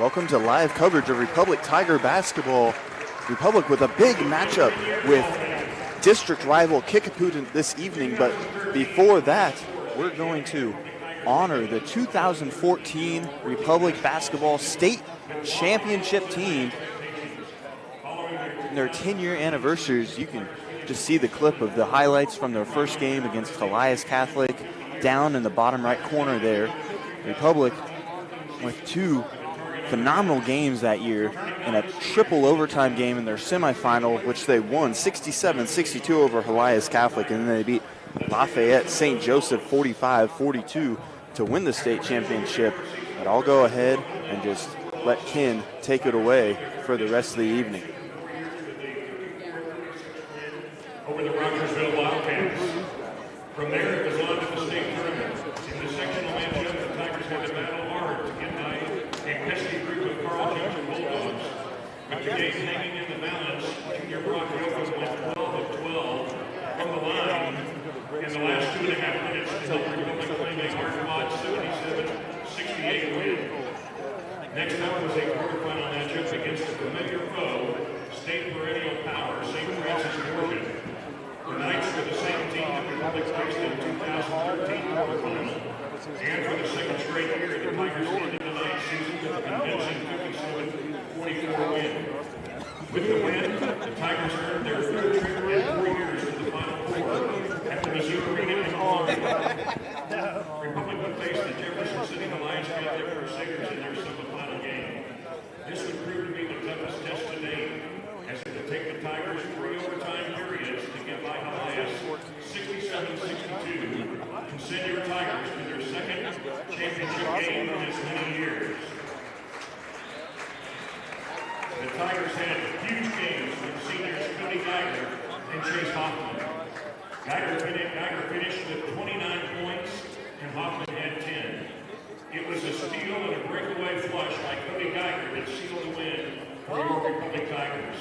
Welcome to live coverage of Republic Tiger basketball. Republic with a big matchup with district rival Kickapoo this evening, but before that, we're going to honor the 2014 Republic basketball state championship team. Their 10-year anniversaries. You can just see the clip of the highlights from their first game against Elias Catholic down in the bottom right corner there. Republic with two phenomenal games that year and a triple overtime game in their semifinal, which they won 67-62 over Elias Catholic, and then they beat Lafayette St. Joseph 45-42 to win the state championship. But I'll go ahead and just let Ken take it away for the rest of the evening. Over the Rogersville Wildcats. From there, it was on to the state tournament. In the sectional matchup, the Tigers had to battle hard to get by a pesky group of Carl Johnson Bulldogs. With the game hanging in the balance, Junior Brock Wilkins went 12 of 12 from the line. In the last 2.5 minutes, the Republic claimed a hard-fought 77-68 win. Next up was a quarterfinal matchup against a familiar foe, state perennial power, St. Francis Georgia. The Knights were the same team that Republic faced in 2013 quarterfinal. And for the second straight year, the Tigers ended the night season with a convincing 57-44 win. With the win, the Tigers earned their third trip in 4 years to the Final Four at the Mizzou Arena in Florida. Republic would face the Jefferson City Alliance Catholic Crusaders in their semifinal game. This would prove to be the toughest test to date, as it would take the Tigers 3 overtime periods to get by Elias 67-62 and send your Tigers to their second championship game in as many years. The Tigers had huge games with seniors Cody Geiger and Chase Hoffman. Geiger finished with 29 points and Hoffman had 10. It was a steal and a breakaway flush by Cody Geiger that sealed the win for your Republic Tigers.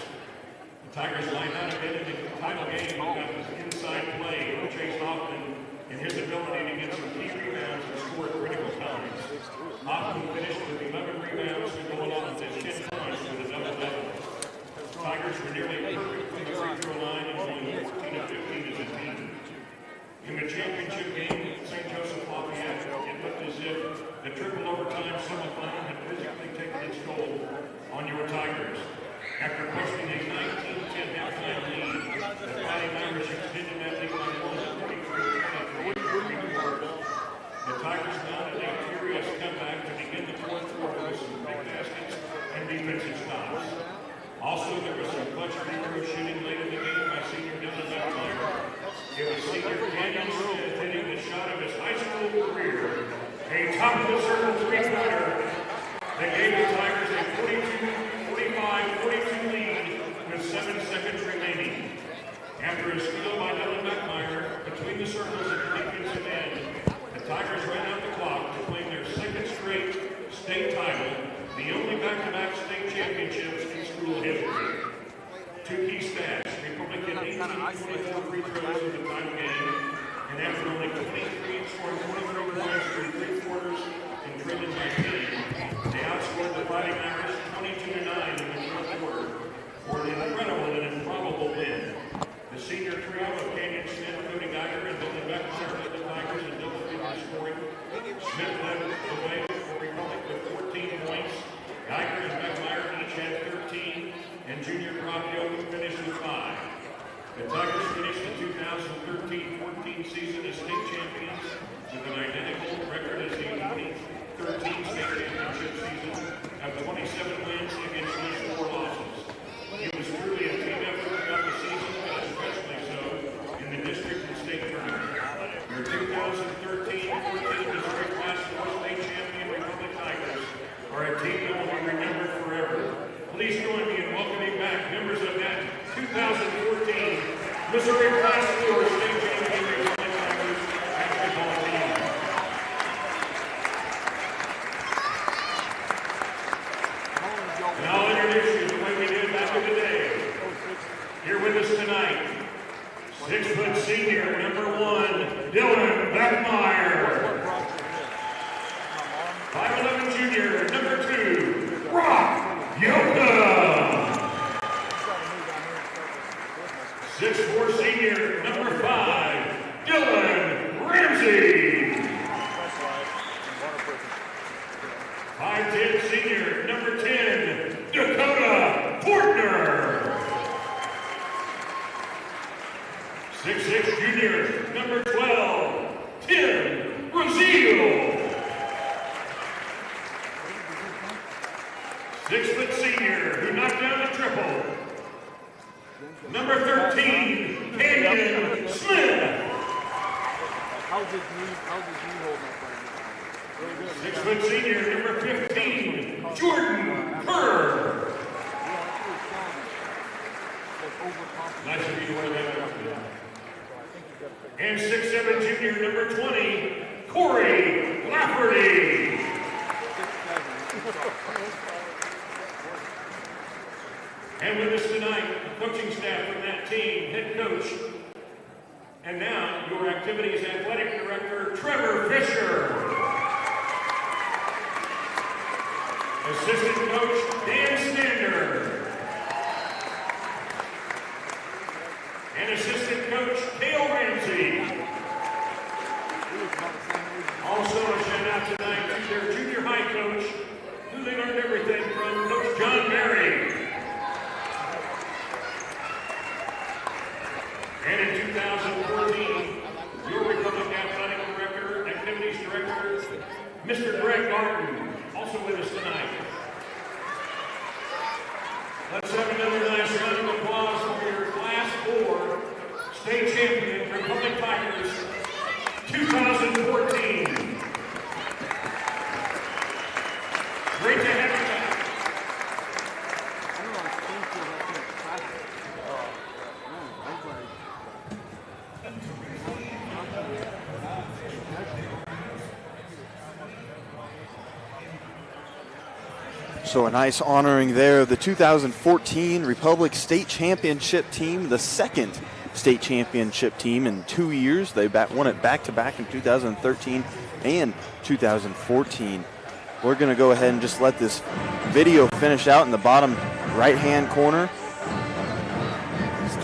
The Tigers lined out again in the title game got this inside play from Chase Hoffman and his ability to get some key rebounds and score at critical times. Hoffman finished with 11 rebounds and go along with his 10 points with a double-double. Tigers were nearly perfect from the free throw line and won 14 of 15 as a team. In the championship game at St. Joseph Lafayette, it looked as if the triple overtime semifinal had physically taken its toll on your Tigers. After posting a 19-10 halftime lead, the Fighting Irish extended that lead by 143-23 The Tigers mounted a furious comeback to begin the fourth quarter with some big baskets and defensive stops. Also, there was some clutch free throw shooting late in the game by senior Dylan Beckmeyer. It was senior Daniel Smith hitting the shot of his high school career, a top-of-the-circle three-pointer that gave the Tigers a 45-42 lead with 7 seconds remaining. After a steal by Dylan Beckmeyer between the circles at the defensive end, the Tigers ran out the clock to claim their second straight state title, the only back-to-back state championships in school history. Two key stats: Republic had 18-24 free throws in the title game, and after only 23 scoring 23 points through 3 quarters and trailing by 10, they outscored the Fighting Irish 22-9 in the fourth quarter for an incredible and improbable win. The senior trio of Canyon Smith, Cody Geiger, and Dylan Beckmeyer led the Tigers in double-figure scoring. Smith led the way for Republic with 14 points. Geiger and Beckmeyer each had 13, and junior Brock Wilkins finished with 5. The Tigers finished the 2013-14 season as state champions with an identical record as the 2013 state championship season of 27 wins against just 4 losses. It was truly a team effort throughout the season, but especially so in the district and state tournament. Your 2013-14 district class 4 state champion Republic Tigers are a team that will be remembered forever. Please join me in welcoming back members of that 2014 Missouri Class 4 state champion Republic Tigers basketball team. And I'll introduce you the way we did back in the day. Here with us tonight, 6-foot senior, number 1, Dylan Beckmeyer. 5'11" junior, number 2, Yoka. 6'4" senior, number 5, Dylan Ramsey. 5'10" senior, number 10, Dakota Fortner. 6'6" junior, number 12, Tim Brazil. 6' senior who knocked down the triple, number 13, Canyon Smith. How's his knee holding up right now? 6' senior, number 15, Jordan Kerr. Nice of you to wear that. And 6'7" junior, number 20, Corey Lafferty. And with us tonight, the coaching staff from that team, head coach, and now your activities athletic director, Trevor Fisher. Assistant coach, Dan Stander. And assistant coach, Cale Ramsey. Also a shout out tonight to their junior high coach, who they learned everything from, Coach John Berry. And in 2014, your Republic Athletic Director, Activities Director, Mr. Greg Martin, also with us tonight. Let's have another nice round of applause for your Class 4 State Champion Republic Tigers 2014. Great to have you back. So a nice honoring there of the 2014 Republic State Championship team, the second state championship team in 2 years. They won it back-to-back in 2013 and 2014. We're going to go ahead and just let this video finish out in the bottom right-hand corner.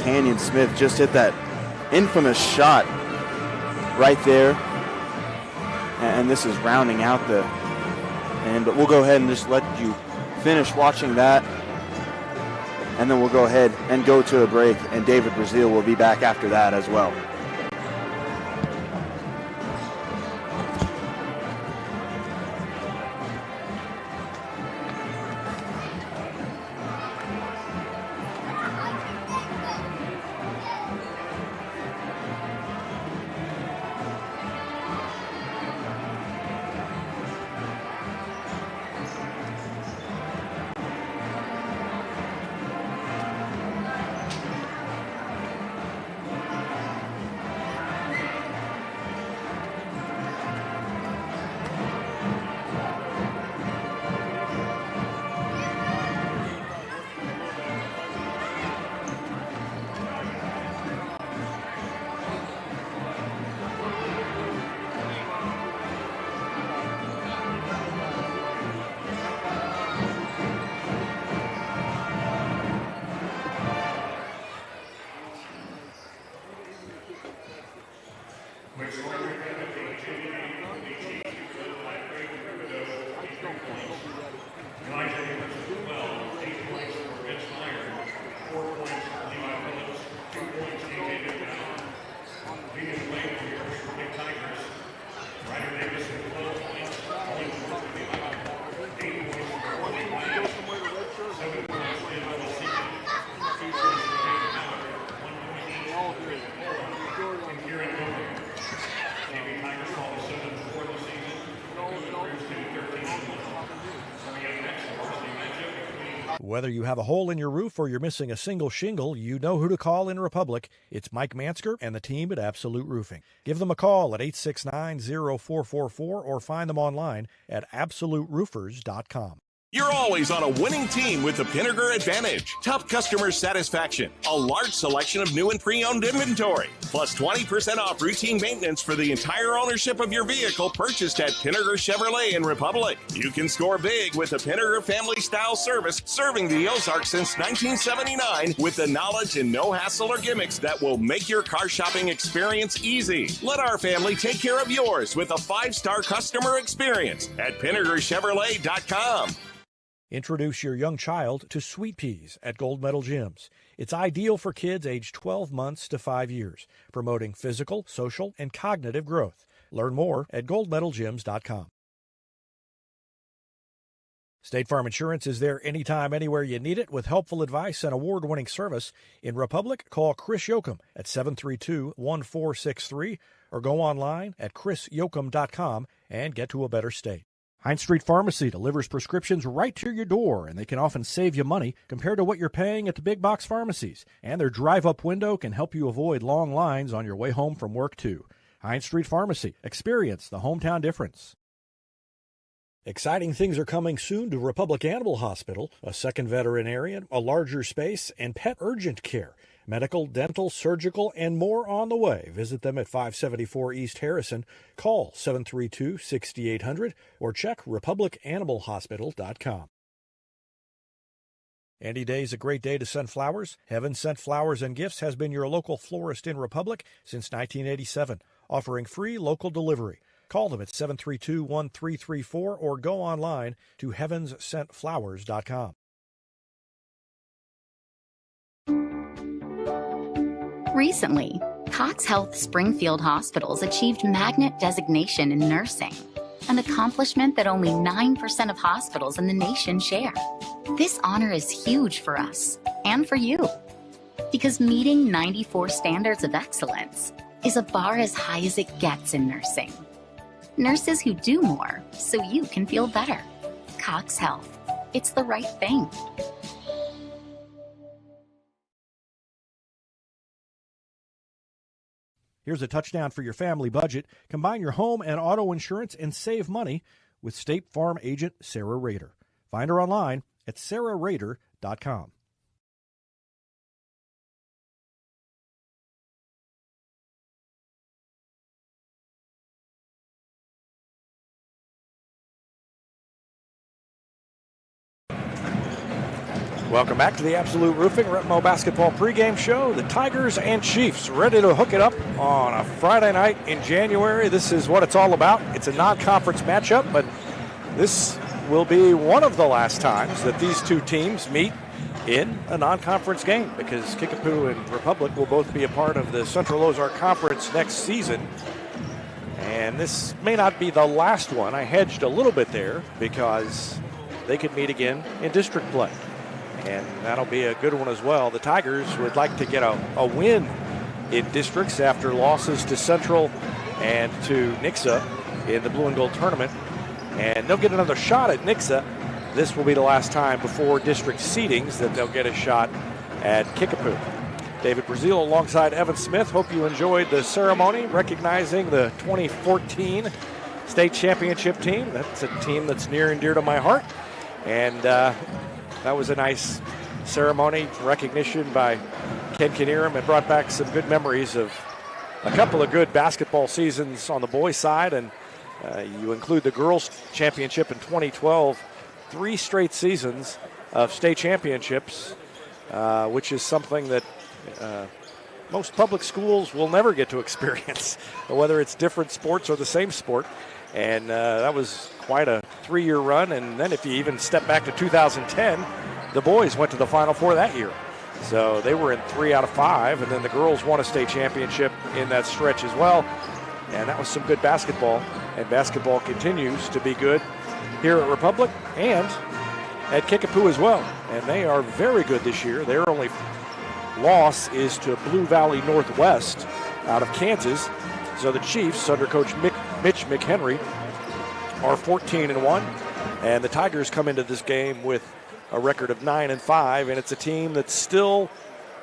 Canyon Smith just hit that infamous shot right there. And this is rounding out the end, but we'll go ahead and just let you finish watching that, and then we'll go ahead and go to a break, and David Brazil will be back after that as well. Whether you have a hole in your roof or you're missing a single shingle, you know who to call in Republic. It's Mike Mansker and the team at Absolute Roofing. Give them a call at 869-0444 or find them online at absoluteroofers.com. You're always on a winning team with the Pinnaker Advantage. Top customer satisfaction, a large selection of new and pre-owned inventory, plus 20% off routine maintenance for the entire ownership of your vehicle purchased at Pinnaker Chevrolet in Republic. You can score big with the Pinnaker family-style service serving the Ozarks since 1979 with the knowledge and no hassle or gimmicks that will make your car shopping experience easy. Let our family take care of yours with a 5-star customer experience at PinnakerChevrolet.com. Introduce your young child to Sweet Peas at Gold Medal Gyms. It's ideal for kids aged 12 months to 5 years, promoting physical, social, and cognitive growth. Learn more at goldmedalgyms.com. State Farm Insurance is there anytime, anywhere you need it with helpful advice and award-winning service. In Republic, call Chris Yoakum at 732-1463 or go online at chrisyoakum.com and get to a better state. Heinz Street Pharmacy delivers prescriptions right to your door, and they can often save you money compared to what you're paying at the big box pharmacies. And their drive-up window can help you avoid long lines on your way home from work, too. Heinz Street Pharmacy. Experience the hometown difference. Exciting things are coming soon to Republic Animal Hospital, a second veterinarian, a larger space, and pet urgent care. Medical, dental, surgical, and more on the way. Visit them at 574 East Harrison. Call 732-6800 or check republicanimalhospital.com. Any day is a great day to send flowers. Heaven Sent Flowers and Gifts has been your local florist in Republic since 1987, offering free local delivery. Call them at 732-1334 or go online to heavenssentflowers.com. Recently, Cox Health Springfield Hospitals achieved Magnet designation in nursing, an accomplishment that only 9% of hospitals in the nation share. This honor is huge for us and for you, because meeting 94 standards of excellence is a bar as high as it gets in nursing. Nurses who do more so you can feel better. Cox Health. It's the right thing. Here's a touchdown for your family budget. Combine your home and auto insurance and save money with State Farm agent Sarah Rader. Find her online at sarahrader.com. Welcome back to the Absolute Roofing Retmo Basketball pregame show. The Tigers and Chiefs ready to hook it up on a Friday night in January. This is what it's all about. It's a non-conference matchup, but this will be one of the last times that these two teams meet in a non-conference game, because Kickapoo and Republic will both be a part of the Central Ozark Conference next season. And this may not be the last one. I hedged a little bit there because they could meet again in district play. And that'll be a good one as well. The Tigers would like to get a win in districts after losses to Central and to Nixa in the Blue and Gold tournament. And they'll get another shot at Nixa. This will be the last time before district seedings that they'll get a shot at Kickapoo. David Brazil alongside Evan Smith. Hope you enjoyed the ceremony recognizing the 2014 state championship team. That's a team that's near and dear to my heart. And that was a nice ceremony, recognition by Ken Knierim, and brought back some good memories of a couple of good basketball seasons on the boys' side. And you include the girls' championship in 2012, 3 straight seasons of state championships, which is something that most public schools will never get to experience, whether it's different sports or the same sport. And that was quite a 3-year run. And then if you even step back to 2010, the boys went to the Final Four that year. So they were in 3 out of 5, and then the girls won a state championship in that stretch as well. And that was some good basketball. And basketball continues to be good here at Republic and at Kickapoo as well. And they are very good this year. Their only loss is to Blue Valley Northwest out of Kansas. So the Chiefs, under Coach Mitch McHenry, are 14-1, and the Tigers come into this game with a record of 9-5, and it's a team that's still,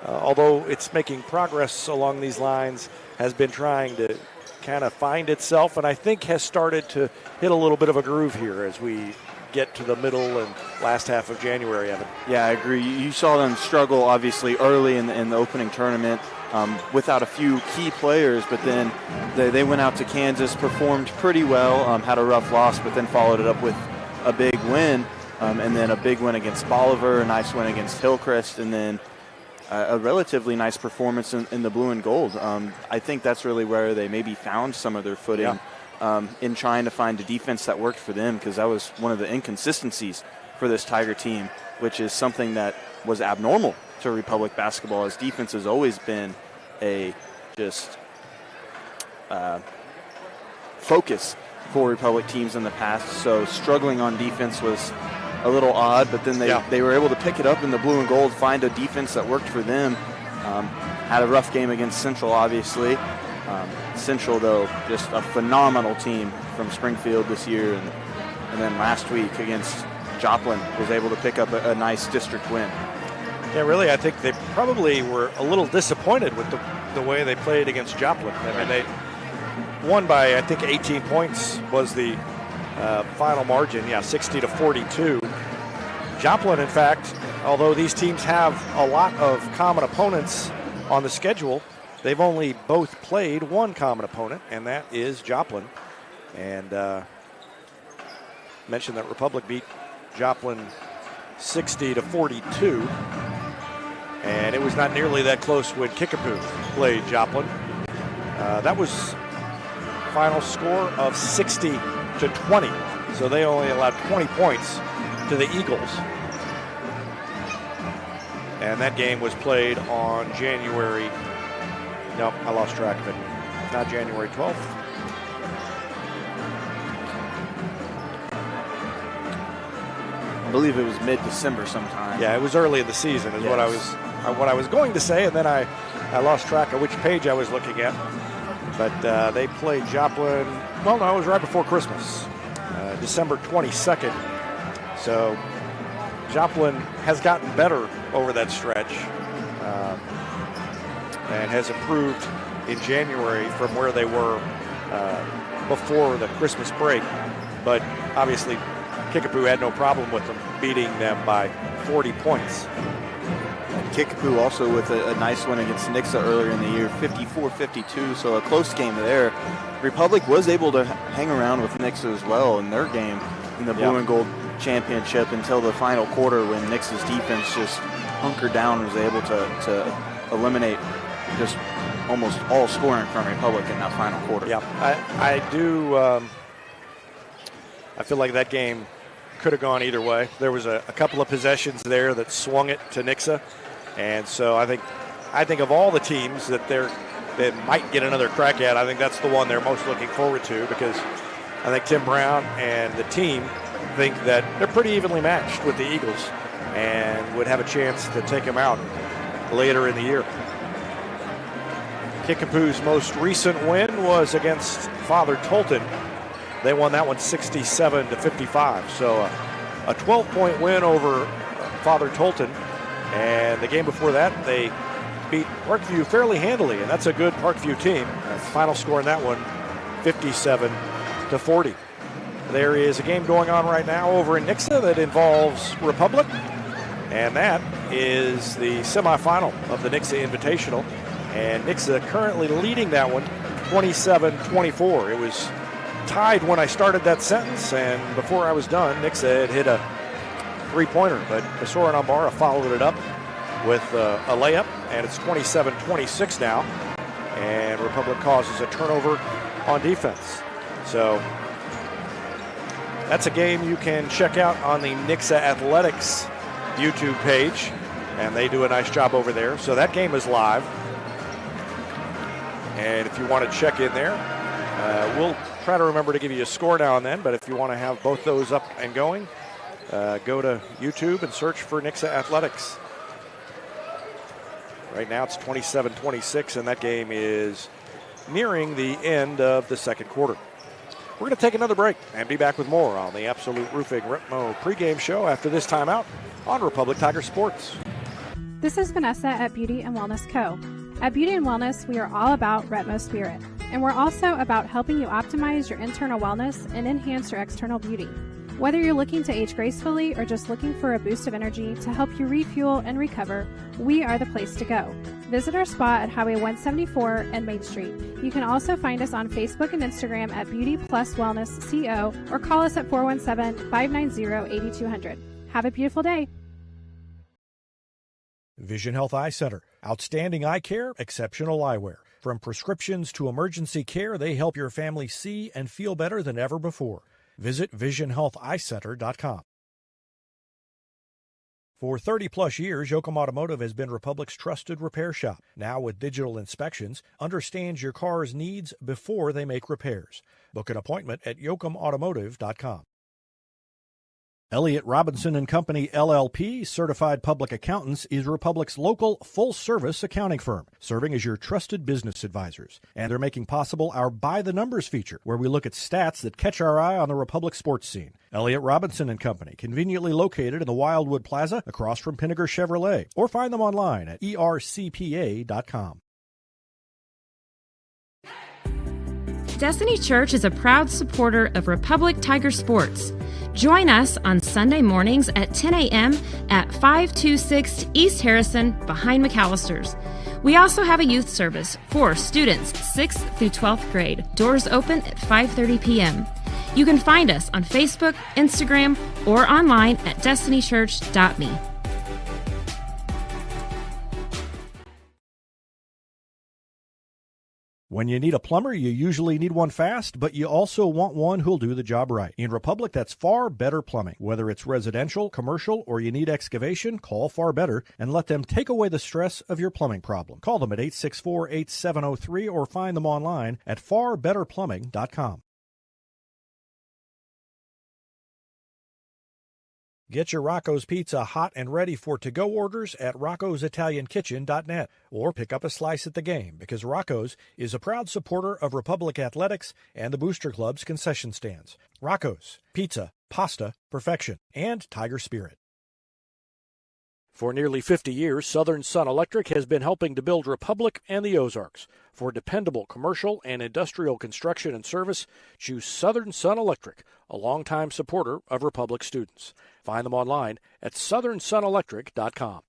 although it's making progress along these lines, has been trying to kind of find itself, and I think has started to hit a little bit of a groove here as we get to the middle and last half of January, Evan. Yeah, I agree. You saw them struggle, obviously, early in the opening tournament without a few key players, but then they went out to Kansas, performed pretty well, had a rough loss, but then followed it up with a big win, and then a big win against Bolivar, a nice win against Hillcrest, and then a relatively nice performance in the blue and gold. I think that's really where they maybe found some of their footing in trying to find a defense that worked for them, because that was one of the inconsistencies for this Tiger team, which is something that was abnormal to Republic basketball, as defense has always been a just focus for Republic teams in the past. So struggling on defense was a little odd, but then they were able to pick it up in the blue and gold, find a defense that worked for them. Had a rough game against Central, obviously. Central, though, just a phenomenal team from Springfield this year, and then last week against Joplin was able to pick up a nice district win. Yeah, really, I think they probably were a little disappointed with the way they played against Joplin. I mean, they won by, I think, 18 points was the final margin, 60-42. Joplin, in fact, although these teams have a lot of common opponents on the schedule, they've only both played one common opponent, and that is Joplin. And mentioned that Republic beat Joplin 60-42, and it was not nearly that close when Kickapoo played Joplin. That was final score of 60-20, so they only allowed 20 points to the Eagles. And that game was played on January, nope, I lost track of it. Not January 12th. I believe it was mid-December sometime. Yeah, it was early in the season is what I was going to say, and then I lost track of which page I was looking at. But they played Joplin, well, no, it was right before Christmas, December 22nd. So Joplin has gotten better over that stretch and has improved in January from where they were before the Christmas break. But obviously, Kickapoo had no problem with them beating them by 40 points. Kickapoo also with a nice win against Nixa earlier in the year, 54-52, so a close game there. Republic was able to hang around with Nixa as well in their game in the blue and gold championship until the final quarter, when Nixa's defense just hunkered down and was able to eliminate just almost all scoring from Republic in that final quarter. Yeah, I do. I feel like that game could have gone either way. There was a couple of possessions there that swung it to Nixa, and so I think of all the teams that might get another crack at, I think that's the one they're most looking forward to, because I think Tim Brown and the team think that they're pretty evenly matched with the Eagles and would have a chance to take them out later in the year. Kickapoo's most recent win was against Father Tolton. They won that one 67-55. So a 12-point win over Father Tolton. And the game before that, they beat Parkview fairly handily, and that's a good Parkview team. Final score in that one, 57-40. There is a game going on right now over in Nixa that involves Republic, and that is the semifinal of the Nixa Invitational. And Nixa currently leading that one 27-24. It was tied when I started that sentence, and before I was done, Nixa had hit a three-pointer, but Kasora Nambara followed it up with a layup, and it's 27-26 now, and Republic causes a turnover on defense. So that's a game you can check out on the Nixa Athletics YouTube page, and they do a nice job over there. So that game is live, and if you want to check in there, we'll try to remember to give you a score now and then, but if you want to have both those up and going, go to YouTube and search for Nixa Athletics. Right now it's 27-26, and that game is nearing the end of the second quarter. We're going to take another break and be back with more on the Absolute Roofing Retmo pregame show after this timeout on Republic Tiger Sports. This is Vanessa at Beauty and Wellness Co. At Beauty and Wellness, we are all about Retmo spirit. and we're also about helping you optimize your internal wellness and enhance your external beauty. Whether you're looking to age gracefully or just looking for a boost of energy to help you refuel and recover, we are the place to go. Visit our spa at Highway 174 and Main Street. You can also find us on Facebook and Instagram at Beauty Plus Wellness CO or call us at 417-590-8200. Have a beautiful day. Vision Health Eye Center. Outstanding eye care, exceptional eyewear. From prescriptions to emergency care, they help your family see and feel better than ever before. Visit visionhealtheyecenter.com. For 30-plus years, Yoakum Automotive has been Republic's trusted repair shop. Now with digital inspections, understands your car's needs before they make repairs. Book an appointment at yoakumautomotive.com. Elliott Robinson & Company, LLP, Certified Public Accountants, is Republic's local full-service accounting firm, serving as your trusted business advisors. And they're making possible our By the Numbers feature, where we look at stats that catch our eye on the Republic sports scene. Elliott Robinson & Company, conveniently located in the Wildwood Plaza across from Pinnaker Chevrolet, or find them online at ercpa.com. Destiny Church is a proud supporter of Republic Tiger Sports. Join us on Sunday mornings at 10 a.m. at 526 East Harrison behind McAllister's. We also have a youth service for students 6th through 12th grade. Doors open at 5:30 p.m. You can find us on Facebook, Instagram, or online at destinychurch.me. When you need a plumber, you usually need one fast, but you also want one who'll do the job right. In Republic, that's Far Better Plumbing. Whether it's residential, commercial, or you need excavation, call Far Better and let them take away the stress of your plumbing problem. Call them at 864-8703 or find them online at farbetterplumbing.com. Get your Rocco's Pizza hot and ready for to-go orders at roccositaliankitchen.net or pick up a slice at the game, because Rocco's is a proud supporter of Republic Athletics and the Booster Club's concession stands. Rocco's, pizza, pasta, perfection, and Tiger Spirit. For nearly 50 years, Southern Sun Electric has been helping to build Republic and the Ozarks. For dependable commercial and industrial construction and service, choose Southern Sun Electric, a longtime supporter of Republic students. Find them online at southernsunelectric.com.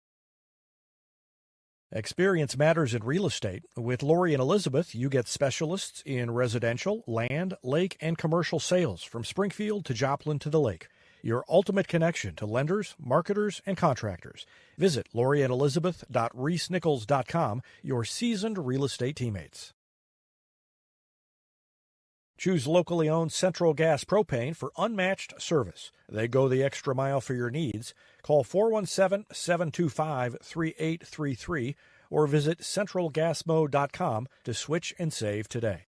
Experience matters in real estate. With Lori and Elizabeth, you get specialists in residential, land, lake, and commercial sales from Springfield to Joplin to the lake. Your ultimate connection to lenders, marketers, and contractors. Visit loriandelizabeth.reesnichols.com, your seasoned real estate teammates. Choose locally owned Central Gas Propane for unmatched service. They go the extra mile for your needs. Call 417-725-3833 or visit centralgasmo.com to switch and save today.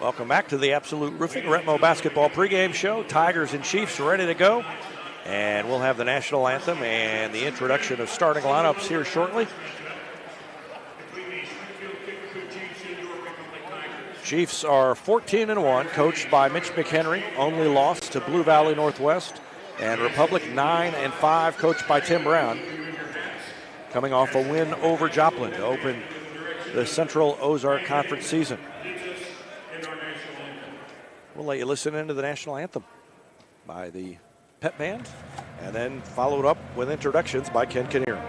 Welcome back to the Absolute Roofing Retmo Basketball pregame show. Tigers and Chiefs ready to go. And we'll have the national anthem and the introduction of starting lineups here shortly. Chiefs are 14-1, coached by Mitch McHenry, only loss to Blue Valley Northwest. And Republic 9-5, coached by Tim Brown, coming off a win over Joplin to open the Central Ozark Conference season. We'll let you listen into the national anthem by the Pep Band, and then followed up with introductions by Ken Kinnear.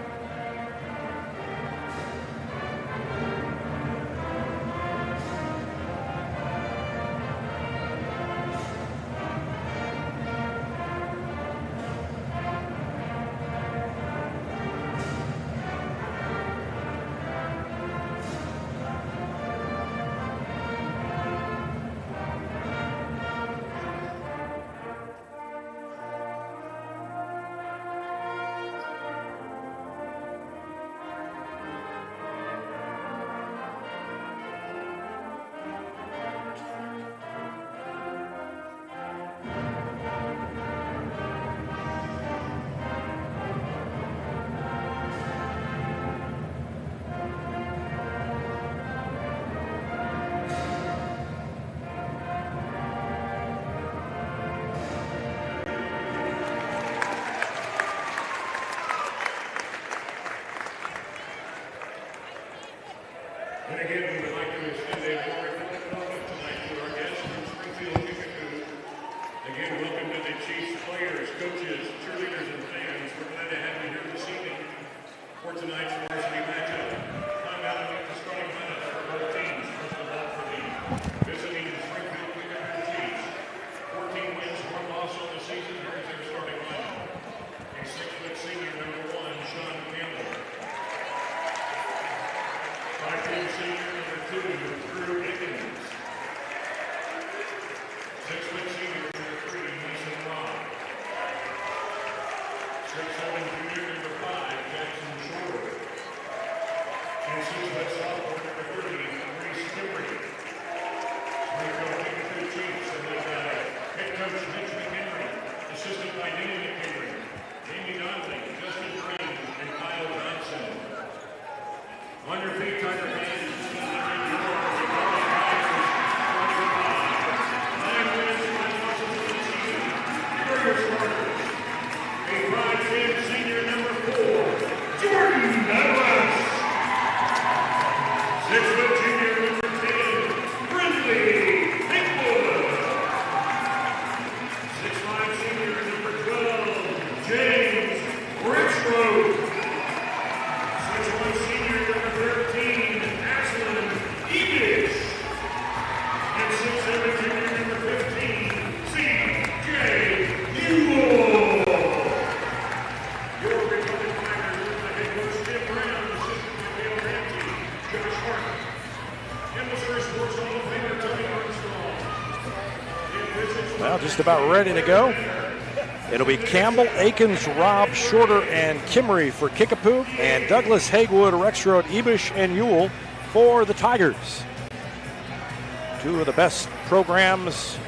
Again, welcome to the Chiefs players, coaches, cheerleaders, and fans. We're glad to have you here this evening for tonight's varsity matchup. Timeout at the starting lineup for both teams. First of all, for the visiting Springfield Kickapoo Chiefs. 14 wins, 1 loss on the season. Here's their starting lineup. A 6-foot senior, number 1, Sean Campbell. 5'10" senior, number 2, Drew Higgins. 6-foot senior, number 3, Mason Robb. 6'7" junior, number 5, Jackson Shore. And 6-foot sophomore, number 30, Reese Kimmery. Springfield Kickapoo Chiefs, and with head coach Mitch McHenry, assisted by Danny McHenry, Amy Donnelly, Justin Green, and Kyle Johnson. On your feet, Tiger fans. A 5'10" senior, number 4, Jordan Douglas. 6-foot junior, number 10, Brindley Hickwood. 6'5" senior, number 12, James Richroad. 6'1" senior, number 13, Aslan Ebish. And 6'7" junior, number 15, C.J. Newell. Your Republic Tigers with the head coach Jim Brown, assistant by Dale Ramsey, Josh Hart, and the Missouri Sports Hall of Famer Tony Armstrong. Well, just about ready to go. It'll be Campbell, Akins, Robb, Shorter, and Kimmery for Kickapoo, and Douglas, Haywood, Rexroad, Ebish, and Ewell for the Tigers. Two of the best programs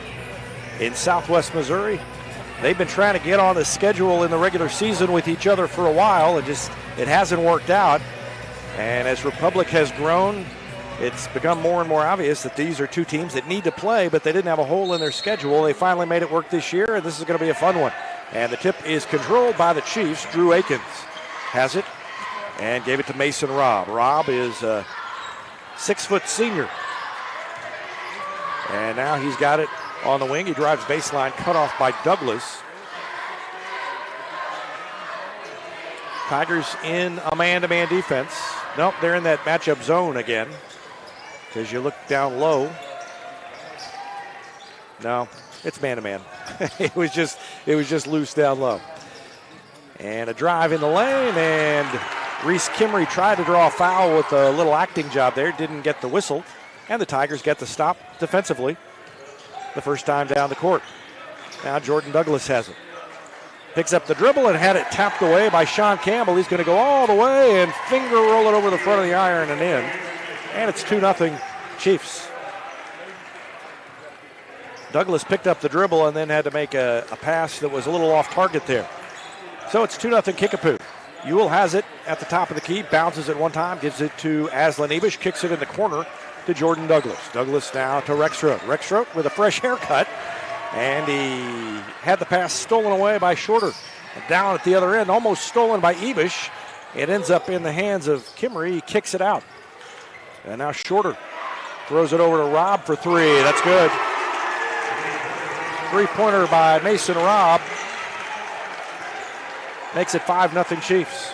in Southwest Missouri. They've been trying to get on the schedule in the regular season with each other for a while, and it hasn't worked out. And as Republic has grown, it's become more and more obvious that these are two teams that need to play, but they didn't have a hole in their schedule. They finally made it work this year, and this is going to be a fun one. And the tip is controlled by the Chiefs. Drew Akins has it and gave it to Mason Robb. Robb is a 6-foot senior. And now he's got it on the wing. He drives baseline, cut off by Douglas. Tigers in a man-to-man defense. Nope, they're in that matchup zone again. Because you look down low. No, it's man-to-man. It was just loose down low. And a drive in the lane, and Reese Kimmery tried to draw a foul with a little acting job there. Didn't get the whistle. And the Tigers get the stop defensively the first time down the court. Now Jordan Douglas has it. Picks up the dribble and had it tapped away by Sean Campbell. He's going to go all the way and finger roll it over the front of the iron and in. And it's 2-0 Chiefs. Douglas picked up the dribble and then had to make a pass that was a little off target there. So it's 2-0 Kickapoo. Ewell has it at the top of the key, bounces it one time, gives it to Aslan Ebish, kicks it in the corner to Jordan Douglas. Douglas now to Rexroad. Rexroad with a fresh haircut, and he had the pass stolen away by Shorter. And down at the other end, almost stolen by Ebish. It ends up in the hands of Kimmery. He kicks it out. And now Shorter throws it over to Robb for 3. That's good. 3-pointer by Mason Robb. Makes it 5-0 Chiefs.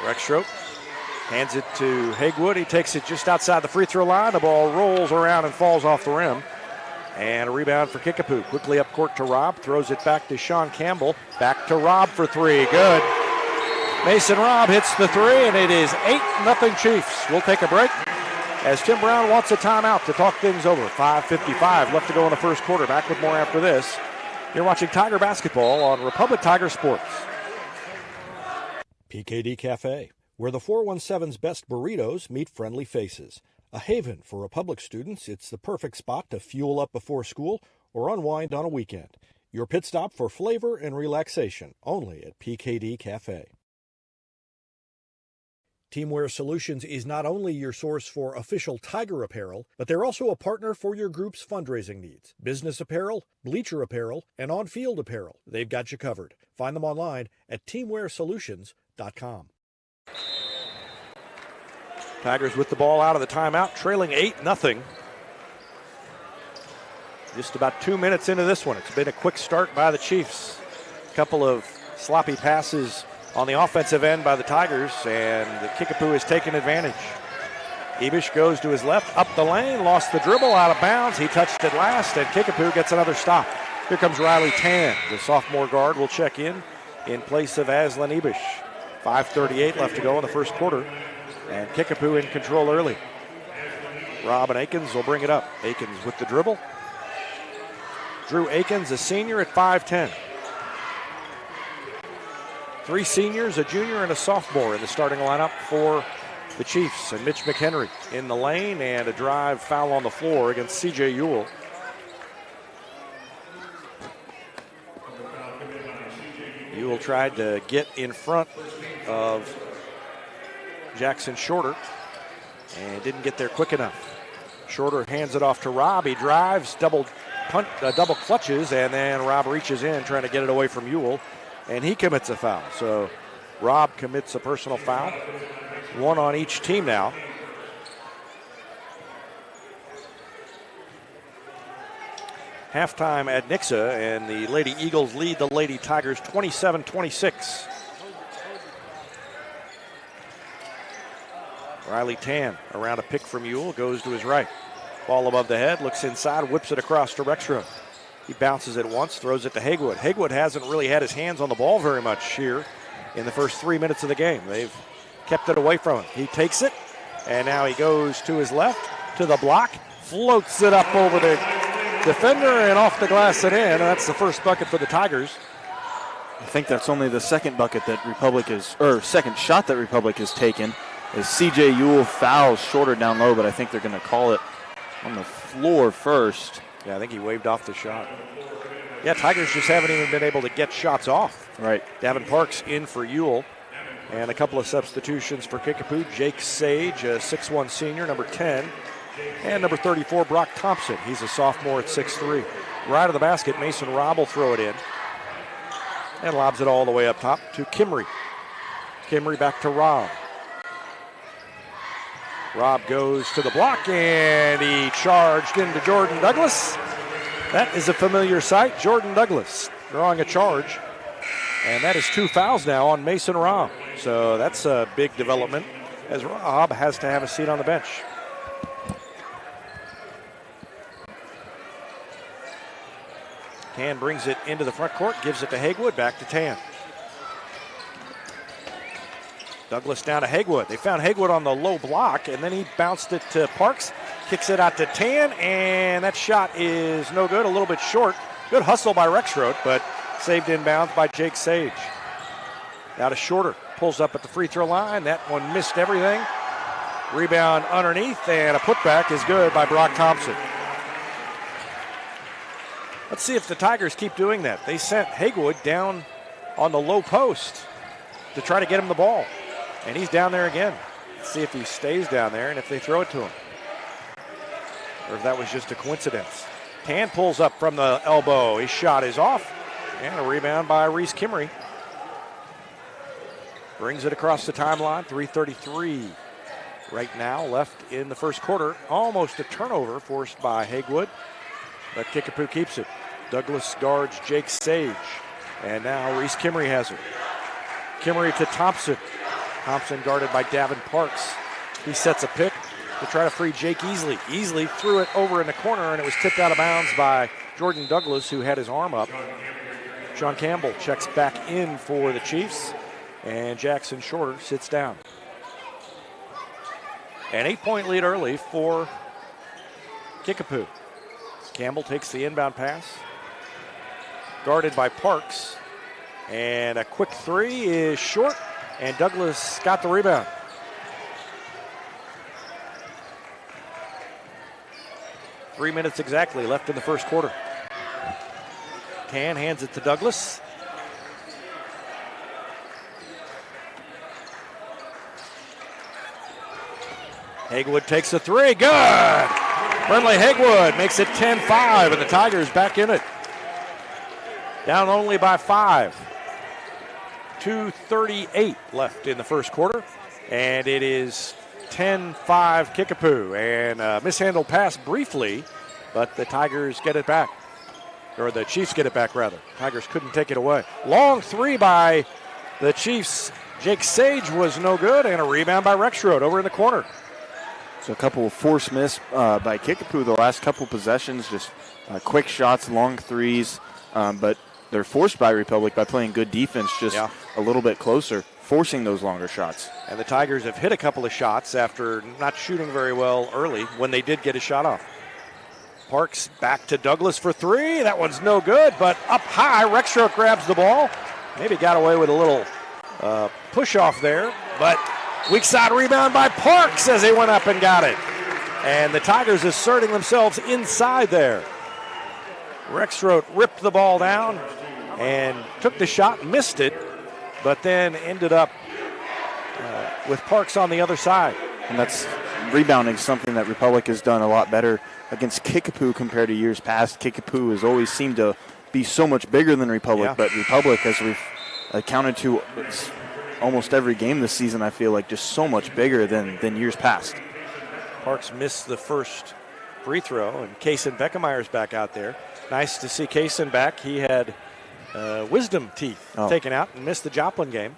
Rexroad hands it to Haywood. He takes it just outside the free throw line. The ball rolls around and falls off the rim. And a rebound for Kickapoo. Quickly up court to Robb. Throws it back to Sean Campbell. Back to Robb for 3. Good. Mason Robb hits the 3, and it is 8-0 Chiefs. We'll take a break as Tim Brown wants a timeout to talk things over. 5:55 left to go in the first quarter. Back with more after this. You're watching Tiger Basketball on Republic Tiger Sports. PKD Cafe, where the 417's best burritos meet friendly faces. A haven for Republic students, it's the perfect spot to fuel up before school or unwind on a weekend. Your pit stop for flavor and relaxation, only at PKD Cafe. Teamwear Solutions is not only your source for official Tiger apparel, but they're also a partner for your group's fundraising needs. Business apparel, bleacher apparel, and on-field apparel. They've got you covered. Find them online at teamwearsolutions.com. Tigers with the ball out of the timeout, trailing 8-0. Just about 2 minutes into this one. It's been a quick start by the Chiefs. A couple of sloppy passes on the offensive end by the Tigers, and the Kickapoo has taken advantage. Ibish goes to his left, up the lane, lost the dribble, out of bounds. He touched it last, and Kickapoo gets another stop. Here comes Riley Tan. The sophomore guard will check in place of Aslan Ibish. 5:38 left to go in the first quarter, and Kickapoo in control early. Rob and Akins will bring it up. Akins with the dribble. Drew Akins, a senior at 5'10". 3 seniors, a junior, and a sophomore in the starting lineup for the Chiefs. And Mitch McHenry in the lane, and a drive foul on the floor against C.J. Ewell. Ewell tried to get in front of Jackson Shorter and didn't get there quick enough. Shorter hands it off to Rob. He drives, double clutches, and then Rob reaches in trying to get it away from Ewell, and he commits a foul. So Rob commits a personal foul. 1 on each team now. Halftime at Nixa, and the Lady Eagles lead the Lady Tigers 27-26. Riley Tan around a pick from Ewell, goes to his right. Ball above the head, looks inside, whips it across to Rexroad. He bounces it once, throws it to Haywood. Haywood hasn't really had his hands on the ball very much here in the first 3 minutes of the game. They've kept it away from him. He takes it, and now he goes to his left, to the block, floats it up over the defender and off the glass and in. And that's the first bucket for the Tigers. I think that's only the second bucket that Republic is, or second shot that Republic has taken, as C.J. Ewell fouls Shorter down low, but I think they're going to call it on the floor first. Yeah, I think he waved off the shot. Yeah, Tigers just haven't even been able to get shots off. Right. Davin Parks in for Ewell. And a couple of substitutions for Kickapoo. Jake Sage, a 6'1 senior, number 10. And number 34, Brock Thompson. He's a sophomore at 6'3. Right of the basket, Mason Robb will throw it in. And lobs it all the way up top to Kimry. Kimry back to Robb. Robb goes to the block, and he charged into Jordan Douglas. That is a familiar sight. Jordan Douglas drawing a charge. And that is 2 fouls now on Mason Robb. So that's a big development, as Robb has to have a seat on the bench. Tan brings it into the front court, gives it to Haywood, back to Tan. Douglas down to Haywood. They found Haywood on the low block, and then he bounced it to Parks, kicks it out to Tan, and that shot is no good, a little bit short. Good hustle by Rexroad, but saved inbounds by Jake Sage. Now to Shorter, pulls up at the free throw line. That one missed everything. Rebound underneath, and a putback is good by Brock Thompson. Let's see if the Tigers keep doing that. They sent Haywood down on the low post to try to get him the ball. And he's down there again. Let's see if he stays down there and if they throw it to him. Or if that was just a coincidence. Tan pulls up from the elbow. His shot is off. And a rebound by Reese Kimry. Brings it across the timeline. 3:33 right now left in the first quarter. Almost a turnover forced by Haywood. But Kickapoo keeps it. Douglas guards Jake Sage. And now Reese Kimry has it. Kimry to Thompson. Thompson guarded by Davin Parks. He sets a pick to try to free Jake Easley. Easley threw it over in the corner, and it was tipped out of bounds by Jordan Douglas, who had his arm up. Sean Campbell checks back in for the Chiefs, and Jackson Shorter sits down. An 8-point lead early for Kickapoo. Campbell takes the inbound pass, guarded by Parks, and a quick three is short, and Douglas got the rebound. Three minutes exactly left in the first quarter. Tan hands it to Douglas. Haywood takes a three. Good! Burnley Haywood makes it 10-5, and the Tigers back in it. Down only by 5. 2:38 left in the first quarter, and it is 10-5 Kickapoo. And a mishandled pass briefly, but the Tigers get it back. Or the Chiefs get it back, rather. Tigers couldn't take it away. Long three by the Chiefs. Jake Sage was no good, and a rebound by Rexroad over in the corner. So a couple of forced miss by Kickapoo the last couple possessions, just quick shots, long threes, but they're forced by Republic by playing good defense, just a little bit closer, forcing those longer shots. And the Tigers have hit a couple of shots after not shooting very well early when they did get a shot off. Parks back to Douglas for three. That one's no good, but up high, Rexroad grabs the ball. Maybe got away with a little push off there, but weak side rebound by Parks as they went up and got it. And the Tigers asserting themselves inside there. Rexroad ripped the ball down and took the shot, missed it, but then ended up with Parks on the other side. And that's rebounding, something that Republic has done a lot better against Kickapoo compared to years past. Kickapoo has always seemed to be so much bigger than Republic, but Republic, as we've accounted to almost every game this season, I feel like just so much bigger than years past. Parks missed the first free throw, and Kaysen Beckemeyer's back out there. Nice to see Kaysen back. He had wisdom teeth taken out and missed the Joplin game.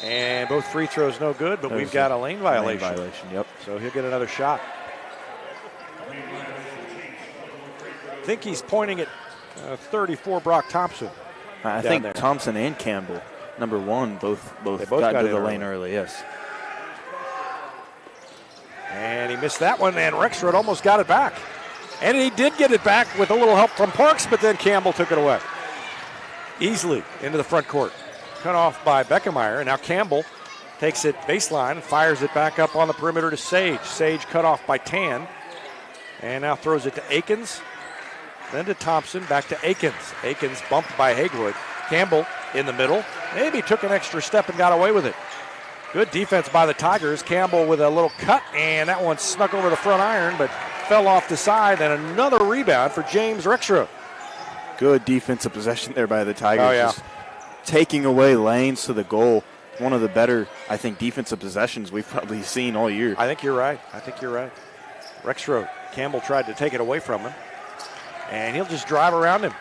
And both free throws no good, but we've got a lane violation. Yep. So he'll get another shot. I think he's pointing at 34 Brock Thompson. I think there. Thompson and Campbell, number one, both got to the lane early, yes. And he missed that one, and Rexroad almost got it back. And he did get it back with a little help from Parks, but then Campbell took it away. Easily into the front court. Cut off by Beckemeyer, and now Campbell takes it baseline and fires it back up on the perimeter to Sage. Sage cut off by Tan, and now throws it to Akins. Then to Thompson, back to Akins. Akins bumped by Haywood. Campbell in the middle. Maybe took an extra step and got away with it. Good defense by the Tigers. Campbell with a little cut, and that one snuck over the front iron, but fell off the side, and another rebound for James Rexroad. Good defensive possession there by the Tigers. Oh, yeah. Just taking away lanes to the goal. One of the better, I think, defensive possessions we've probably seen all year. I think you're right. Rexroad. Campbell tried to take it away from him, and he'll just drive around him.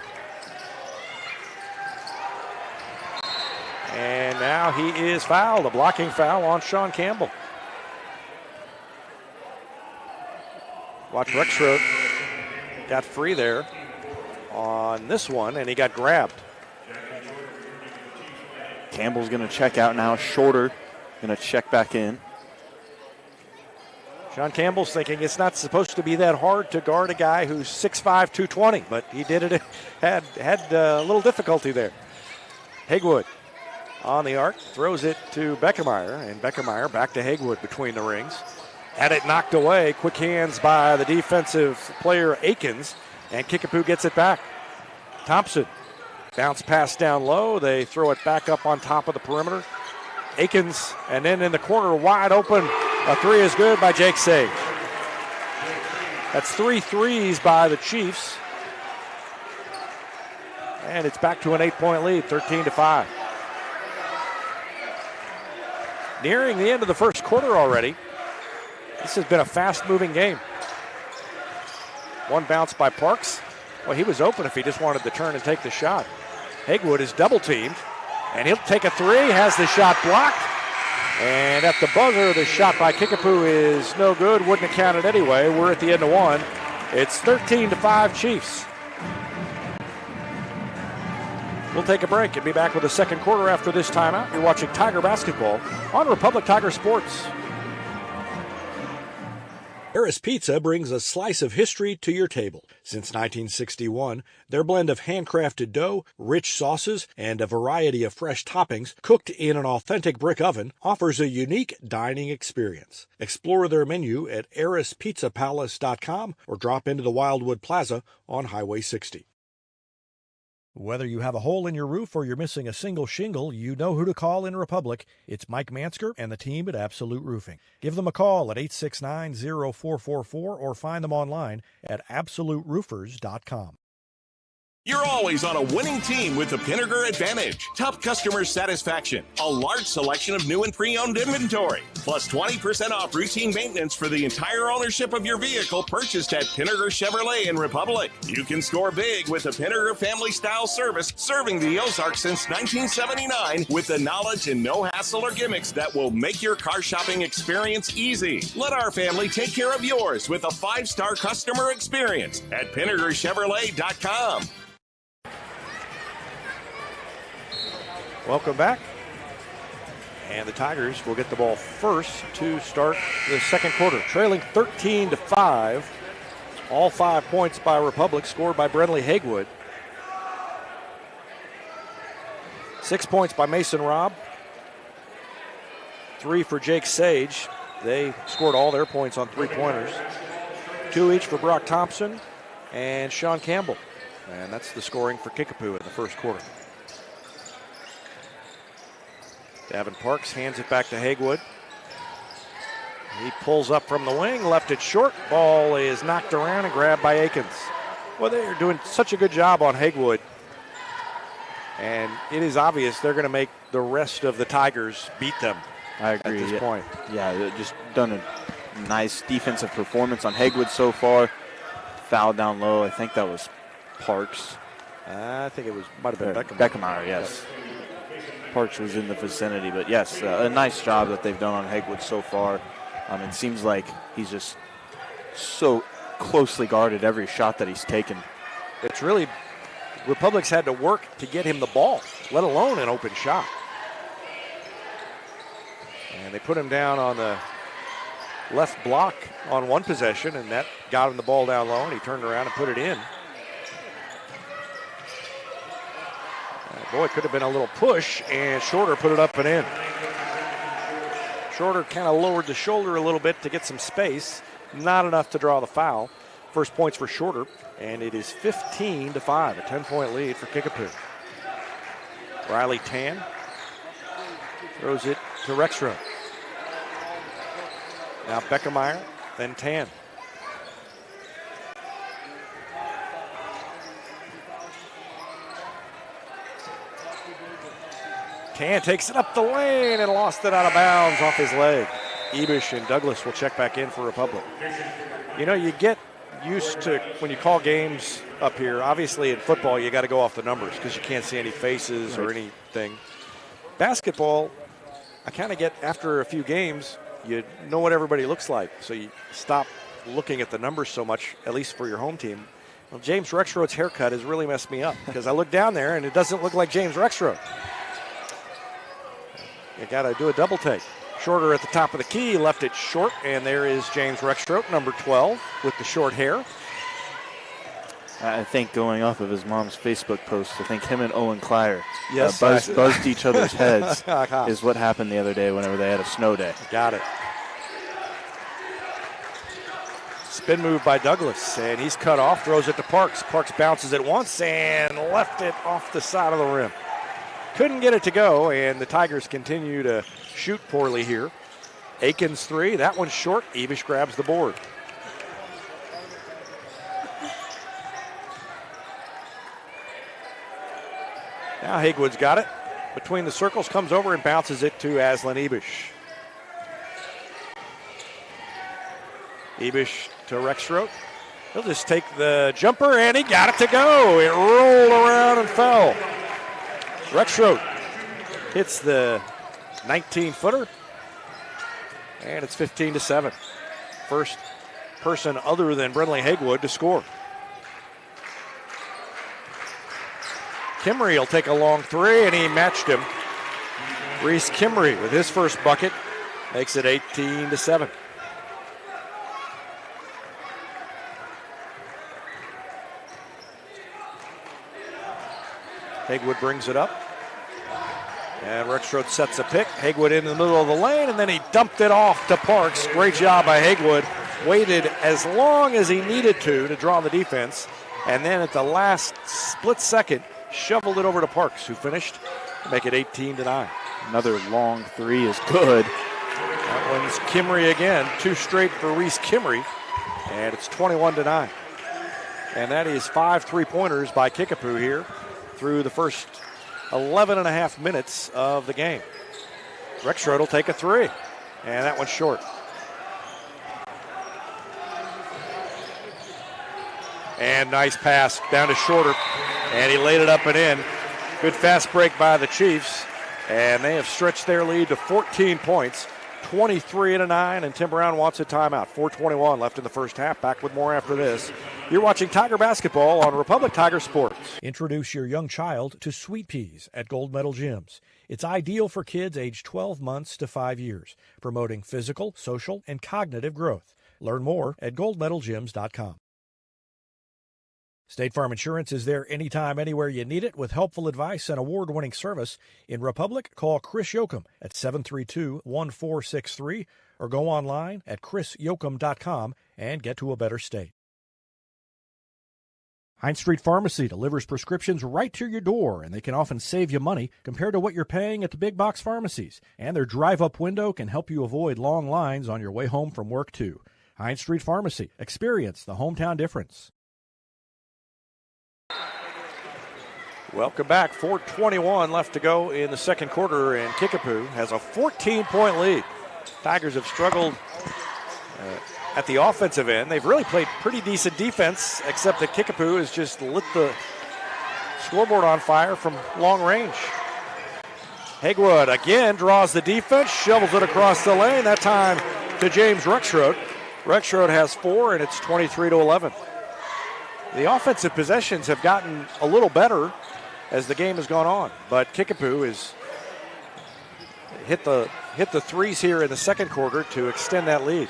And now he is fouled, a blocking foul on Sean Campbell. Watch Rexroad got free there on this one, and he got grabbed. Campbell's going to check out now. Shorter going to check back in. Sean Campbell's thinking it's not supposed to be that hard to guard a guy who's 6'5", 220, but he did it. Had a little difficulty there. Haywood on the arc, throws it to Beckemeyer, and Beckemeyer back to Haywood between the rings. Had it knocked away, quick hands by the defensive player Akins, and Kickapoo gets it back. Thompson, bounce pass down low, they throw it back up on top of the perimeter. Akins, and then in the corner, wide open, a three is good by Jake Sage. That's 3 threes by the Chiefs. And it's back to an 8-point lead, 13-5. Nearing the end of the first quarter already. This has been a fast-moving game. One bounce by Parks. Well, he was open if he just wanted to turn and take the shot. Haywood is double-teamed, and he'll take a three, has the shot blocked. And at the buzzer, the shot by Kickapoo is no good, wouldn't have counted anyway. We're at the end of one. It's 13-5 Chiefs. We'll take a break and be back with the second quarter after this timeout. You're watching Tiger Basketball on Republic Tiger Sports. Harris Pizza brings a slice of history to your table. Since 1961, their blend of handcrafted dough, rich sauces, and a variety of fresh toppings cooked in an authentic brick oven offers a unique dining experience. Explore their menu at harrispizzapalace.com or drop into the Wildwood Plaza on Highway 60. Whether you have a hole in your roof or you're missing a single shingle, you know who to call in Republic. It's Mike Mansker and the team at Absolute Roofing. Give them a call at 869-0444 or find them online at absoluteroofers.com. You're always on a winning team with the Pinnaker Advantage. Top customer satisfaction, a large selection of new and pre-owned inventory, plus 20% off routine maintenance for the entire ownership of your vehicle purchased at Pinnaker Chevrolet in Republic. You can score big with the Pinnaker family-style service serving the Ozarks since 1979 with the knowledge and no hassle or gimmicks that will make your car shopping experience easy. Let our family take care of yours with a 5-star customer experience at PinnakerChevrolet.com. Welcome back. And the Tigers will get the ball first to start the second quarter. Trailing 13-5. All 5 points by Republic, scored by Brentley Hagewood. 6 points by Mason Robb. 3 for Jake Sage. They scored all their points on 3-pointers. 2 each for Brock Thompson and Sean Campbell. And that's the scoring for Kickapoo in the first quarter. Davin Parks hands it back to Hagewood. He pulls up from the wing, left it short. Ball is knocked around and grabbed by Akins. Well, they're doing such a good job on Hagewood. And it is obvious they're going to make the rest of the Tigers beat them. I agree. At this point. Yeah, they've just done a nice defensive performance on Hagewood so far. Foul down low. I think that was Parks. I think it might have been Beckemeyer, yes. Parks was in the vicinity, but yes, a nice job that they've done on Hagewood so far. It seems like he's just so closely guarded every shot that he's taken. It's really, Republic's had to work to get him the ball, let alone an open shot. And they put him down on the left block on one possession, and that got him the ball down low, and he turned around and put it in. Boy, it could have been a little push, and Shorter put it up and in. Shorter kind of lowered the shoulder a little bit to get some space. Not enough to draw the foul. First points for Shorter, and it is 15-5, a 10-point lead for Kickapoo. Riley Tan throws it to Rexroth. Now Beckemeyer, then Tan. Tan takes it up the lane and lost it out of bounds off his leg. Ebish and Douglas will check back in for Republic. You know, you get used to, when you call games up here, obviously in football you got to go off the numbers because you can't see any faces or anything. Basketball, I kind of get, after a few games, you know what everybody looks like, so you stop looking at the numbers so much, at least for your home team. Well, James Rexroth's haircut has really messed me up because I look down there and it doesn't look like James Rexroth. You got to do a double take. Shorter at the top of the key, left it short, and there is James Rexroth, number 12, with the short hair. I think going off of his mom's Facebook post, I think him and Owen Klyer buzzed each other's heads is what happened the other day whenever they had a snow day. Got it. Spin move by Douglas, and he's cut off, throws it to Parks. Parks bounces it once and left it off the side of the rim. Couldn't get it to go, and the Tigers continue to shoot poorly here. Akins 3, that one's short. Evish grabs the board. Now Hagewood's got it. Between the circles, comes over and bounces it to Aslan Ebish. Ebish to Rexroth. He'll just take the jumper, and he got it to go. It rolled around and fell. Rexroth hits the 19-footer, and it's 15-7. First person other than Brentley Hagewood to score. Kimry will take a long three, and he matched him. Reese Kimry with his first bucket makes it 18-7. Hagewood brings it up. And Rexroth sets a pick. Hagewood in the middle of the lane, and then he dumped it off to Parks. Great job by Hagewood. Waited as long as he needed to draw the defense. And then at the last split second, shoveled it over to Parks, who finished to make it 18-9. Another long three is good. That one's Kimry again. 2 straight for Reese Kimry, and it's 21-9. And that is 5 3-pointers by Kickapoo here through the first 11 and a half minutes of the game. Rexroad will take a 3, and that one's short. And nice pass down to Shorter, and he laid it up and in. Good fast break by the Chiefs, and they have stretched their lead to 14 points, 23-9, and Tim Brown wants a timeout. 4:21 left in the first half. Back with more after this. You're watching Tiger Basketball on Republic Tiger Sports. Introduce your young child to Sweet Peas at Gold Medal Gyms. It's ideal for kids aged 12 months to 5 years, promoting physical, social, and cognitive growth. Learn more at goldmedalgyms.com. State Farm Insurance is there anytime, anywhere you need it with helpful advice and award-winning service. In Republic, call Chris Yoakum at 732-1463 or go online at chrisyoakum.com and get to a better state. Heinz Street Pharmacy delivers prescriptions right to your door, and they can often save you money compared to what you're paying at the big box pharmacies. And their drive-up window can help you avoid long lines on your way home from work, too. Heinz Street Pharmacy. Experience the hometown difference. Welcome back. 4:21 left to go in the second quarter, and Kickapoo has a 14-point lead. Tigers have struggled at the offensive end. They've really played pretty decent defense, except that Kickapoo has just lit the scoreboard on fire from long range. Hegwood again draws the defense, shovels it across the lane, that time to James Rexroad. Rexroad has 4, and it's 23-11. The offensive possessions have gotten a little better as the game has gone on, but Kickapoo has hit the threes here in the second quarter to extend that lead.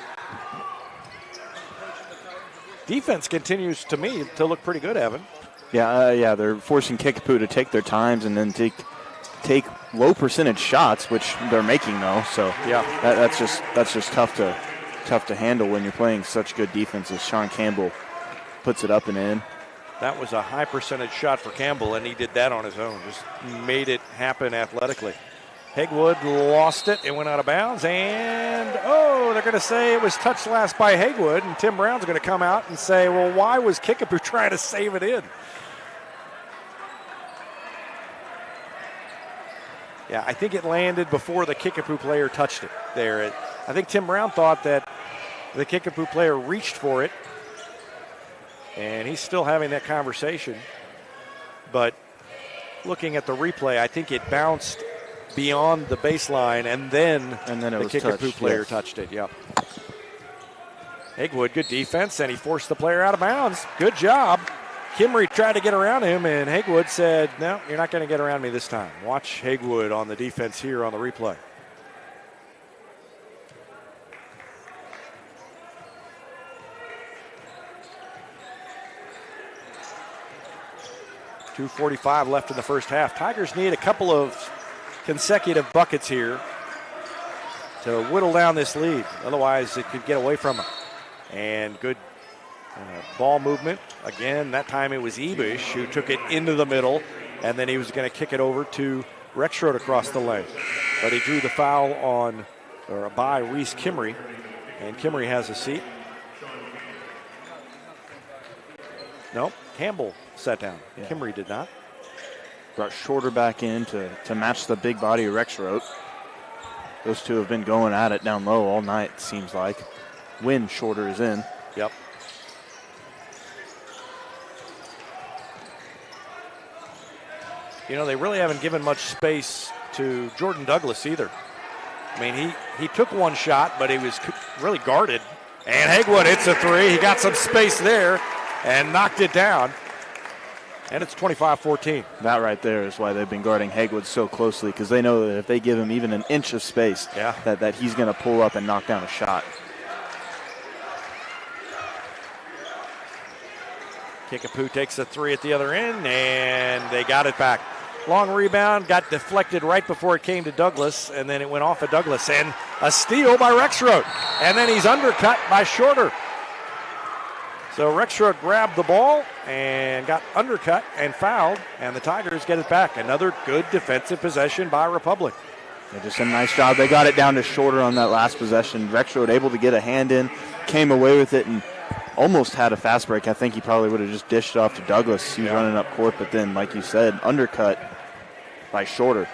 Defense continues, to me, to look pretty good, Evan. Yeah, they're forcing Kickapoo to take their times and then take low percentage shots, which they're making though. So yeah, that's just tough to handle when you're playing such good defense as Sean Campbell puts it up and in. That was a high percentage shot for Campbell, and he did that on his own. Just made it happen athletically. Hegwood lost it and went out of bounds, and they're going to say it was touched last by Hegwood, and Tim Brown's going to come out and say, well, why was Kickapoo trying to save it in? Yeah, I think it landed before the Kickapoo player touched it there. I think Tim Brown thought that the Kickapoo player reached for it, and he's still having that conversation. But looking at the replay, I think it bounced beyond the baseline, and then the Kickapoo player touched it. Yep. Hegwood, good defense, and he forced the player out of bounds. Good job. Kimry tried to get around him, and Hegwood said, no, you're not going to get around me this time. Watch Hegwood on the defense here on the replay. .245 left in the first half. Tigers need a couple of consecutive buckets here to whittle down this lead. Otherwise, it could get away from them. And good ball movement. Again, that time it was Ebish who took it into the middle, and then he was going to kick it over to Rexroad across the lane. But he drew the foul by Reese Kimry, and Kimry has a seat. Nope, Campbell sat down. Yeah. Kimry did not. Brought Shorter back in to match the big body of Rexroad. Those two have been going at it down low all night, it seems like, when Shorter is in. Yep. You know, they really haven't given much space to Jordan Douglas either. I mean, he took one shot, but he was really guarded. And Hegwood hits a three. He got some space there and knocked it down. And it's 25-14. That right there is why they've been guarding Hegwood so closely, because they know that if they give him even an inch of space, that he's going to pull up and knock down a shot. Kickapoo takes a three at the other end, and they got it back. Long rebound, got deflected right before it came to Douglas, and then it went off of Douglas. And a steal by Rexroad. And then he's undercut by Shorter. So Rexroth grabbed the ball and got undercut and fouled, and the Tigers get it back. Another good defensive possession by Republic. Yeah, just a nice job. They got it down to Shorter on that last possession. Rexroth able to get a hand in, came away with it, and almost had a fast break. I think he probably would have just dished it off to Douglas. He was running up court, but then, like you said, undercut by Shorter.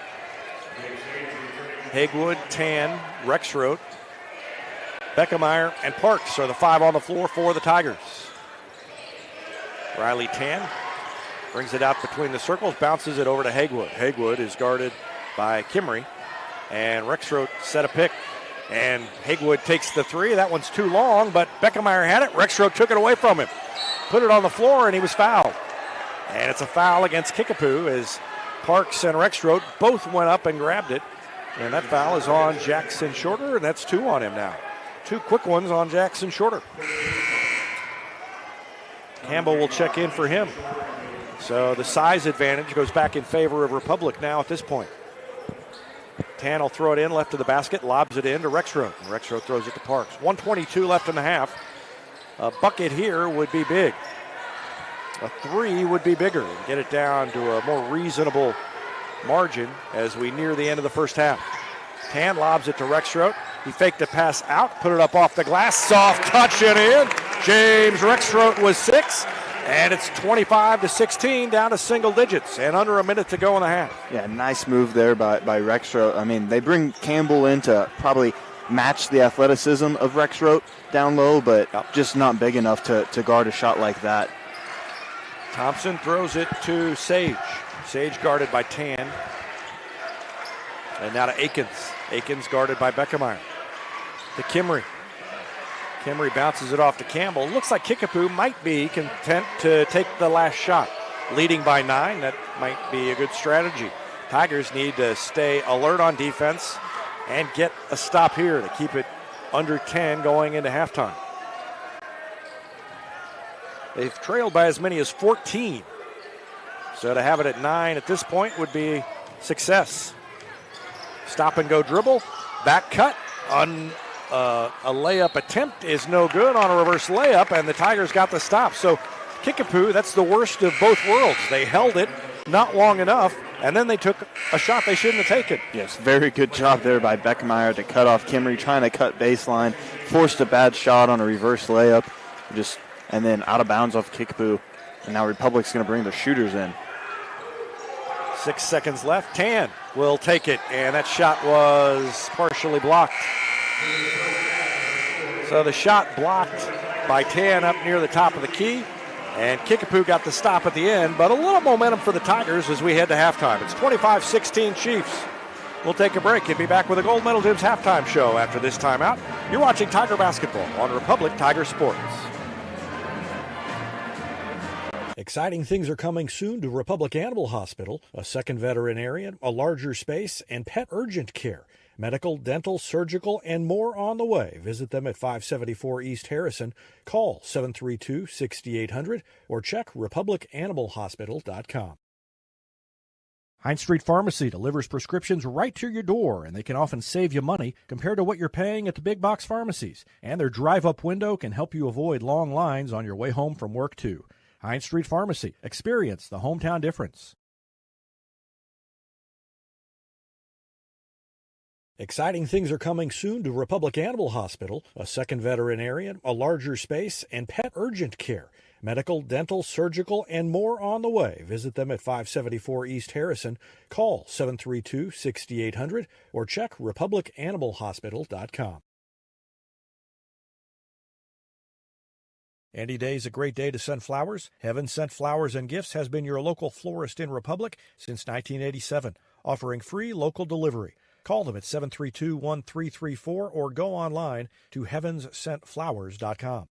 Hagewood, Tan, Rexroth, Beckemeyer, and Parks are the 5 on the floor for the Tigers. Riley Tan brings it out between the circles, bounces it over to Hagewood. Hagewood is guarded by Kimry, and Rexroth set a pick. And Hagewood takes the 3. That one's too long, but Beckemeyer had it. Rexroth took it away from him. Put it on the floor, and he was fouled. And it's a foul against Kickapoo as Parks and Rexroth both went up and grabbed it. And that foul is on Jackson Shorter, and that's 2 on him now. 2 quick ones on Jackson Shorter. Campbell will check in for him. So the size advantage goes back in favor of Republic now at this point. Tan will throw it in left of the basket, lobs it in to Rexroth. Rexroth throws it to Parks. 1:22 left in the half. A bucket here would be big. A 3 would be bigger and get it down to a more reasonable margin as we near the end of the first half. Tan lobs it to Rexroth. He faked a pass out, put it up off the glass, soft touch and in. James Rexroth was 6, and it's 25-16 down to single digits and under a minute to go in the half. Yeah, nice move there by Rexroth. I mean, they bring Campbell in to probably match the athleticism of Rexroth down low, but just not big enough to guard a shot like that. Thompson throws it to Sage. Sage guarded by Tan. And now to Akins. Akins guarded by Beckemeyer. To Kimry. Kimry bounces it off to Campbell. Looks like Kickapoo might be content to take the last shot. Leading by 9, that might be a good strategy. Tigers need to stay alert on defense and get a stop here to keep it under 10 going into halftime. They've trailed by as many as 14. So to have it at 9 at this point would be success. Stop and go dribble, back cut, a layup attempt is no good on a reverse layup, and the Tigers got the stop. So Kickapoo, that's the worst of both worlds. They held it not long enough, and then they took a shot they shouldn't have taken. Yes, very good job there by Beckemeyer to cut off Kimry, trying to cut baseline, forced a bad shot on a reverse layup, and then out of bounds off Kickapoo. And now Republic's going to bring the shooters in. 6 seconds left. Tan will take it, and that shot was partially blocked. So the shot blocked by Tan up near the top of the key, and Kickapoo got the stop at the end, but a little momentum for the Tigers as we head to halftime. It's 25-16 Chiefs. We'll take a break and be back with a Gold Medal Tips halftime show after this timeout. You're watching Tiger Basketball on Republic Tiger Sports. Exciting things are coming soon to Republic Animal Hospital, a second veterinarian, a larger space, and pet urgent care. Medical, dental, surgical, and more on the way. Visit them at 574 East Harrison. Call 732-6800 or check republicanimalhospital.com. Heinz Street Pharmacy delivers prescriptions right to your door, and they can often save you money compared to what you're paying at the big box pharmacies. And their drive-up window can help you avoid long lines on your way home from work, too. Heinz Street Pharmacy. Experience the hometown difference. Exciting things are coming soon to Republic Animal Hospital, a second veterinarian, a larger space, and pet urgent care. Medical, dental, surgical, and more on the way. Visit them at 574 East Harrison. Call 732-6800 or check republicanimalhospital.com. Any day is a great day to send flowers. Heaven Sent Flowers and Gifts has been your local florist in Republic since 1987, offering free local delivery. Call them at 732-1334 or go online to heavenssentflowers.com.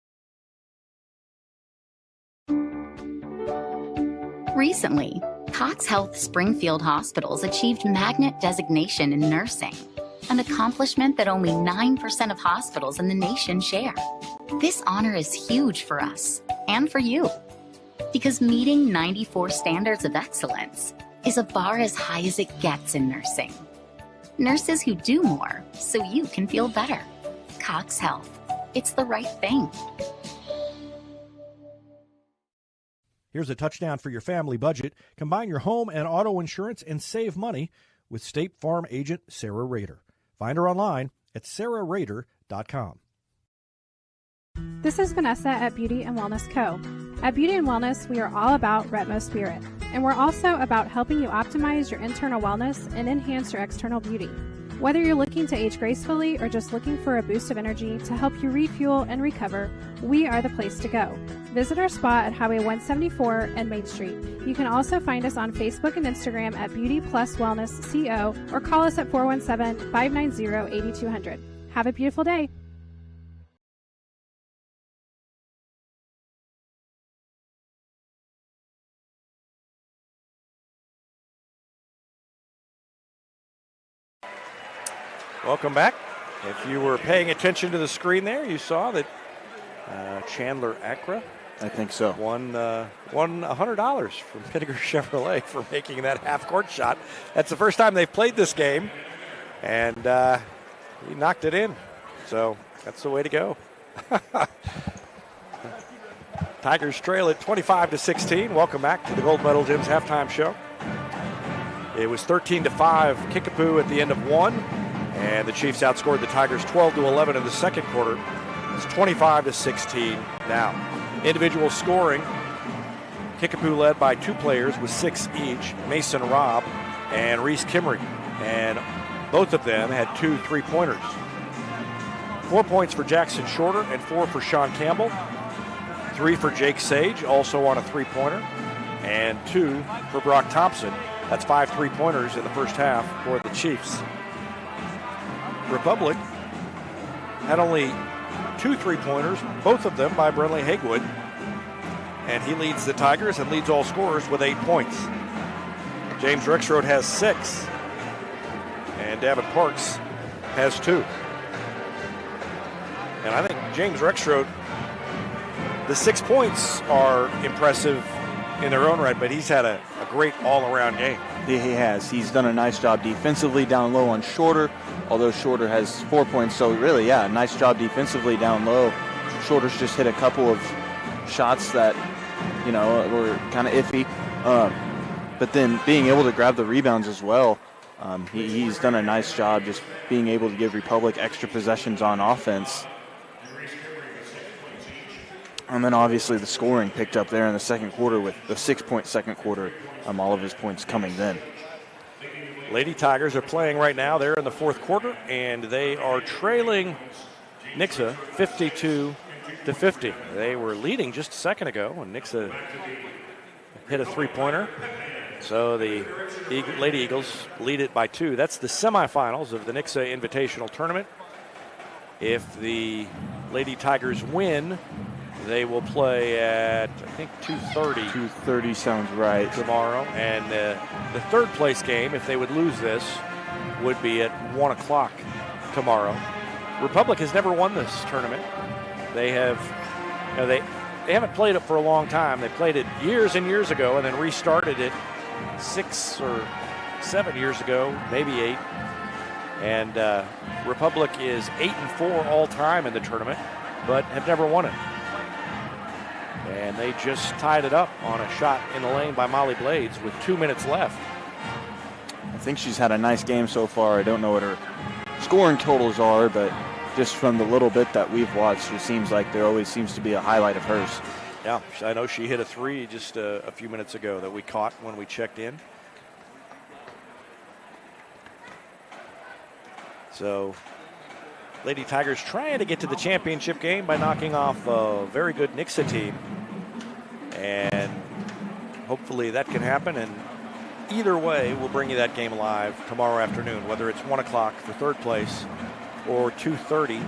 Recently, Cox Health Springfield Hospitals achieved Magnet designation in nursing, an accomplishment that only 9% of hospitals in the nation share. This honor is huge for us and for you, because meeting 94 standards of excellence is a bar as high as it gets in nursing. Nurses who do more so you can feel better. Cox Health. It's the right thing. Here's a touchdown for your family budget. Combine your home and auto insurance and save money with State Farm agent Sarah Rader. Find her online at sarahrader.com. This is Vanessa at Beauty and Wellness Co. At Beauty and Wellness, we are all about Retmo Spirit, and we're also about helping you optimize your internal wellness and enhance your external beauty. Whether you're looking to age gracefully or just looking for a boost of energy to help you refuel and recover, we are the place to go. Visit our spot at Highway 174 and Main Street. You can also find us on Facebook and Instagram at Beauty Plus Wellness CO or call us at 417-590-8200. Have a beautiful day. Welcome back. If you were paying attention to the screen there, you saw that Chandler Acra, I think so, won $100 from Pittiger Chevrolet for making that half-court shot. That's the first time they've played this game, and he knocked it in. So that's the way to go. Tigers trail at 25-16. Welcome back to the Gold Medal Gyms halftime show. It was 13-5 Kickapoo at the end of one. And the Chiefs outscored the Tigers 12-11 in the second quarter. It's 25-16 now. Individual scoring, Kickapoo led by two players with 6 each, Mason Robb and Reese Kimmery. And both of them had 2 3-pointers. 4 points for Jackson Shorter and 4 for Sean Campbell. 3 for Jake Sage, also on a 3-pointer. And 2 for Brock Thompson. That's 5 3-pointers in the first half for the Chiefs. Republic had only 2 3-pointers, both of them by Brentley Hagewood. And he leads the Tigers and leads all scorers with 8 points. James Rexroad has 6. And Davin Parks has 2. And I think James Rexroad, the 6 points are impressive in their own right, but he's had a great all-around game. He has. He's done a nice job defensively down low on Shorter, although Shorter has 4 points. So really, yeah, nice job defensively down low. Shorter's just hit a couple of shots that, were kind of iffy. But then being able to grab the rebounds as well, he's done a nice job just being able to give Republic extra possessions on offense. And then obviously the scoring picked up there in the second quarter with the 6-point second quarter. All of his points coming then. Lady Tigers are playing right now. They're in the fourth quarter, and they are trailing Nixa 52-50. They were leading just a second ago, and Nixa hit a 3-pointer. So the Lady Eagles lead it by 2. That's the semifinals of the Nixa Invitational Tournament. If the Lady Tigers win, they will play at, I think, 2:30. 2:30 sounds right. Tomorrow. And the third place game, if they would lose this, would be at 1 o'clock tomorrow. Republic has never won this tournament. They have, they haven't played it for a long time. They played it years and years ago and then restarted it 6 or 7 years ago, maybe 8. And Republic is 8-4 all time in the tournament, but have never won it. And they just tied it up on a shot in the lane by Molly Blades with 2 minutes left. I think she's had a nice game so far. I don't know what her scoring totals are, but just from the little bit that we've watched, it seems like there always seems to be a highlight of hers. Yeah, I know she hit a 3 just a few minutes ago that we caught when we checked in. So Lady Tigers trying to get to the championship game by knocking off a very good Nixa team. And hopefully that can happen. And either way, we'll bring you that game live tomorrow afternoon, whether it's 1 o'clock for third place or 2:30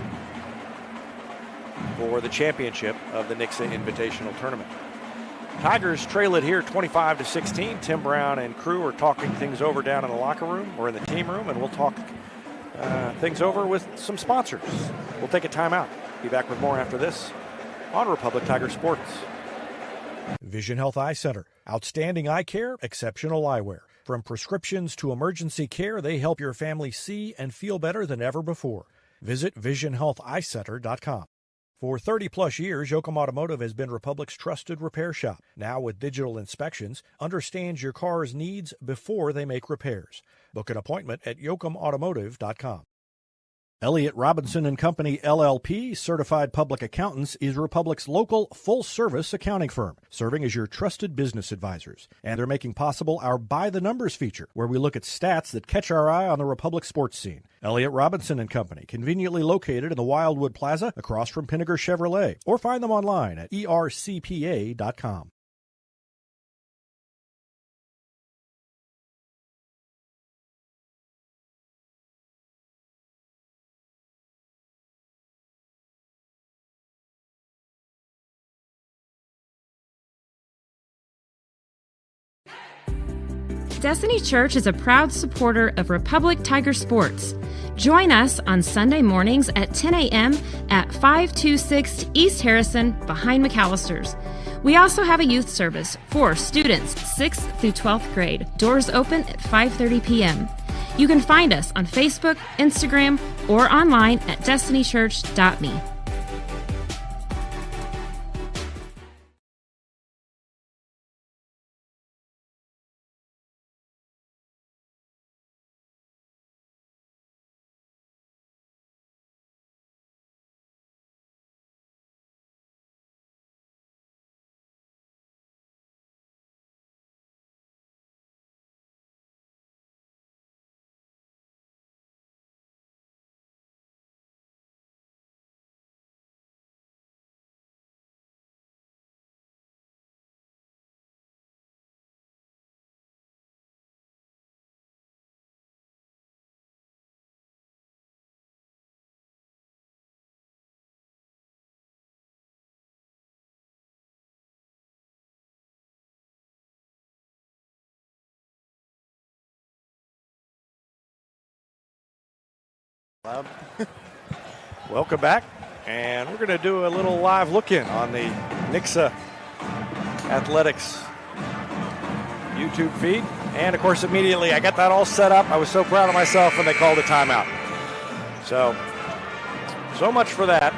for the championship of the Nixa Invitational Tournament. Tigers trail it here 25-16. Tim Brown and crew are talking things over down in the locker room or in the team room, and we'll talk things over with some sponsors. We'll take a timeout. Be back with more after this on Republic Tiger Sports. Vision Health Eye Center. Outstanding eye care, exceptional eyewear. From prescriptions to emergency care, they help your family see and feel better than ever before. Visit visionhealtheyecenter.com. For 30-plus years, Yoakum Automotive has been Republic's trusted repair shop. Now with digital inspections, understands your car's needs before they make repairs. Book an appointment at yoakumautomotive.com. Elliott Robinson and Company, LLP, Certified Public Accountants, is Republic's local full-service accounting firm, serving as your trusted business advisors. And they're making possible our By the Numbers feature, where we look at stats that catch our eye on the Republic sports scene. Elliott Robinson and Company, conveniently located in the Wildwood Plaza across from Pinnaker Chevrolet, or find them online at ercpa.com. Destiny Church is a proud supporter of Republic Tiger Sports. Join us on Sunday mornings at 10 a.m. at 526 East Harrison behind McAllister's. We also have a youth service for students 6th through 12th grade. Doors open at 5:30 p.m. You can find us on Facebook, Instagram, or online at destinychurch.me. Welcome back, and we're going to do a little live look-in on the Nixa Athletics YouTube feed. And, of course, immediately I got that all set up. I was so proud of myself when they called a timeout. So much for that.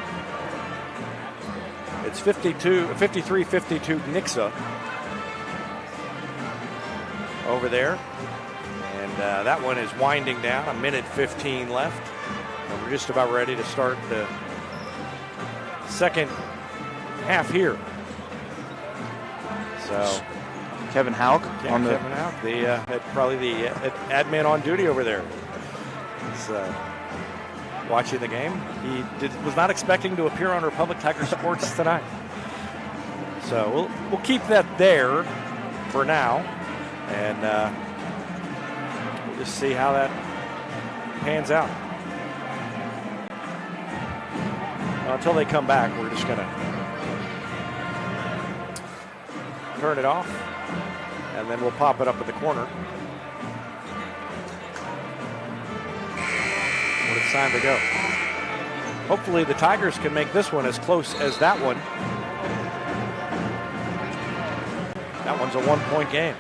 It's 53-52 Nixa over there. And that one is winding down, a minute 15 left. And we're just about ready to start the second half here. So Kevin Hauk on the Kevin Hauk, probably the admin on duty over there. He's watching the game. He was not expecting to appear on Republic Tiger Sports tonight. So we'll keep that there for now, and we'll just see how that pans out. Until they come back, we're just going to turn it off, and then we'll pop it up at the corner when it's time to go. Hopefully the Tigers can make this one as close as that one. That one's a one-point game.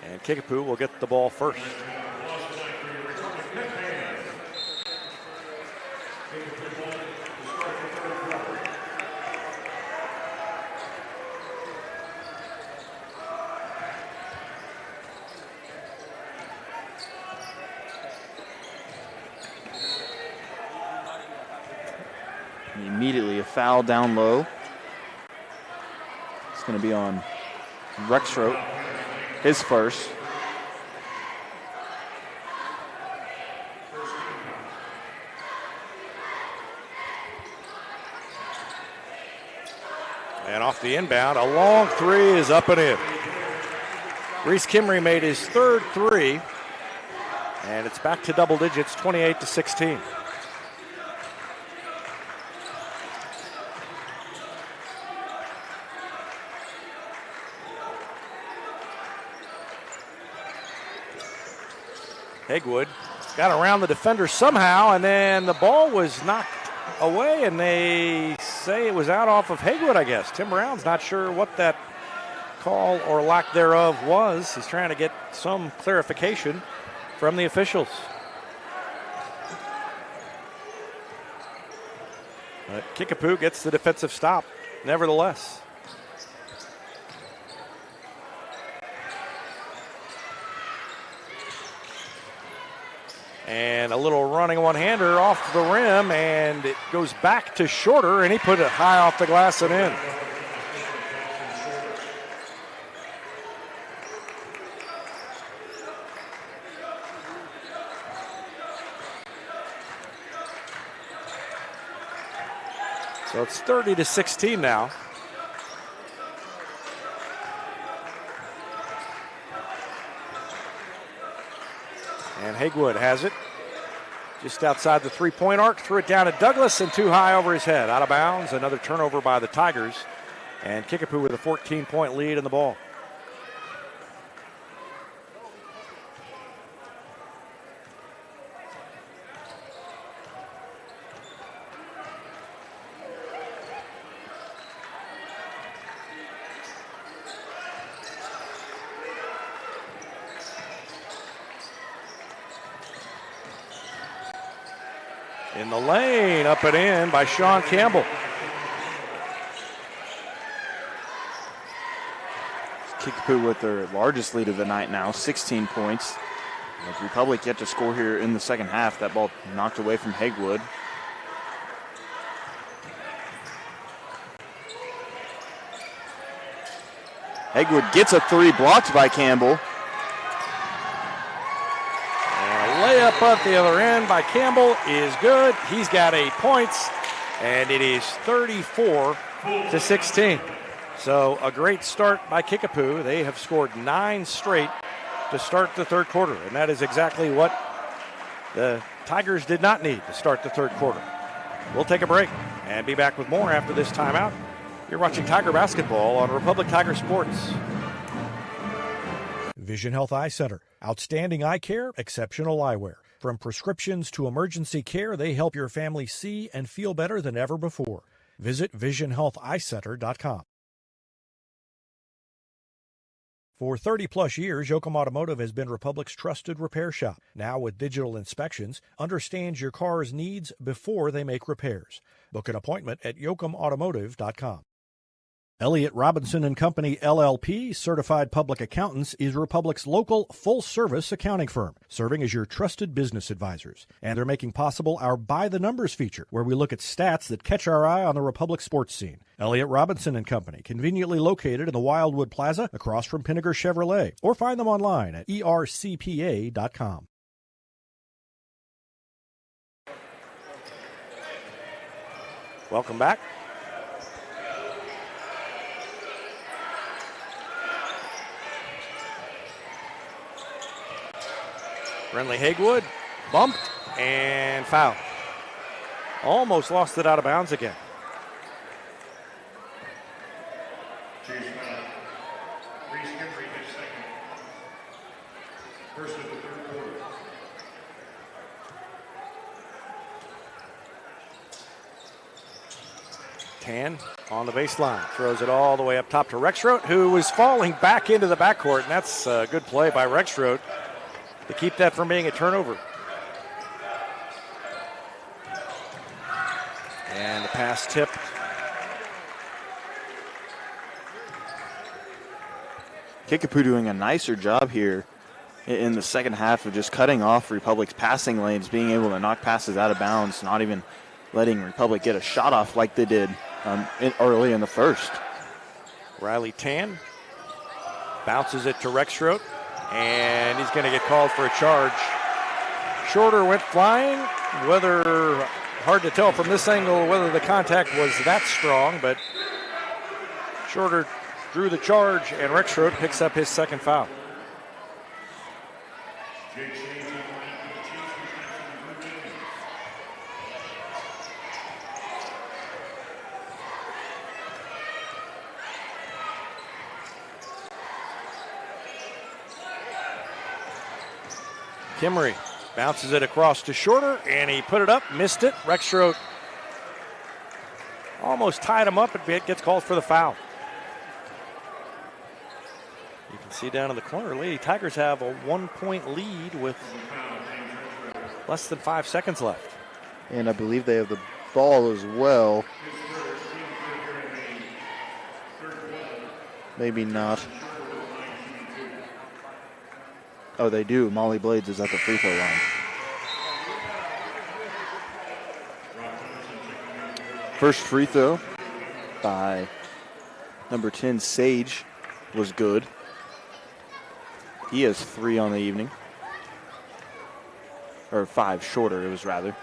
And Kickapoo will get the ball first. Immediately a foul down low. It's going to be on Rexroth, his first. And off the inbound, a long three is up and in. Reese Kimry made his third three, and it's back to double digits, 28-16. Hegwood got around the defender somehow, and then the ball was knocked away, and they say it was out off of Haywood, I guess. Tim Brown's not sure what that call or lack thereof was. He's trying to get some clarification from the officials. But Kickapoo gets the defensive stop, nevertheless. And a little running one-hander off the rim, and it goes back to Shorter, and he put it high off the glass and in. So it's 30-16 now. And Haywood has it just outside the three-point arc, threw it down to Douglas and too high over his head. Out of bounds, another turnover by the Tigers. And Kickapoo with a 14-point lead in the ball. In the lane, up and in by Sean Campbell. Kickapoo with their largest lead of the night now, 16 points. The Republic yet to score here in the second half. That ball knocked away from Haywood. Haywood gets a three, blocked by Campbell. Layup at the other end by Campbell is good. He's got 8 points, and it is 34-16. So a great start by Kickapoo. They have scored 9 straight to start the third quarter, and that is exactly what the Tigers did not need to start the third quarter. We'll take a break and be back with more after this timeout. You're watching Tiger Basketball on Republic Tiger Sports. Vision Health Eye Center. Outstanding eye care, exceptional eyewear. From prescriptions to emergency care, they help your family see and feel better than ever before. Visit visionhealtheyecenter.com. For 30-plus years, Yoakum Automotive has been Republic's trusted repair shop. Now with digital inspections, understands your car's needs before they make repairs. Book an appointment at yoakumautomotive.com. Elliott Robinson and Company, LLP, Certified Public Accountants, is Republic's local full-service accounting firm, serving as your trusted business advisors. And they're making possible our By the Numbers feature, where we look at stats that catch our eye on the Republic sports scene. Elliott Robinson and Company, conveniently located in the Wildwood Plaza across from Pinnaker Chevrolet, or find them online at ercpa.com. Welcome back. Renly Haywood bumped and fouled. Almost lost it out of bounds again. Chase foul. Reese Henry his second. First of the third quarter. Tan on the baseline, throws it all the way up top to Rexroth, who was falling back into the backcourt, and that's a good play by Rexroth to keep that from being a turnover. And the pass tipped. Kickapoo doing a nicer job here in the second half of just cutting off Republic's passing lanes, being able to knock passes out of bounds, not even letting Republic get a shot off like they did early in the first. Riley Tan bounces it to Rexroth, and he's going to get called for a charge. Shorter went flying. Whether, hard to tell from this angle whether the contact was that strong, but Shorter drew the charge, and Rexroth picks up his second foul. Kimmery bounces it across to Shorter, and he put it up, missed it. Rexroth almost tied him up a bit, gets called for the foul. You can see down in the corner, Lady Tigers have a 1-point lead with less than 5 seconds left. And I believe they have the ball as well. Maybe not. Oh, they do. Molly Blades is at the free throw line. First free throw by number 10, Sage, was good. He has 3 on the evening. Or 5 shorter, it was rather.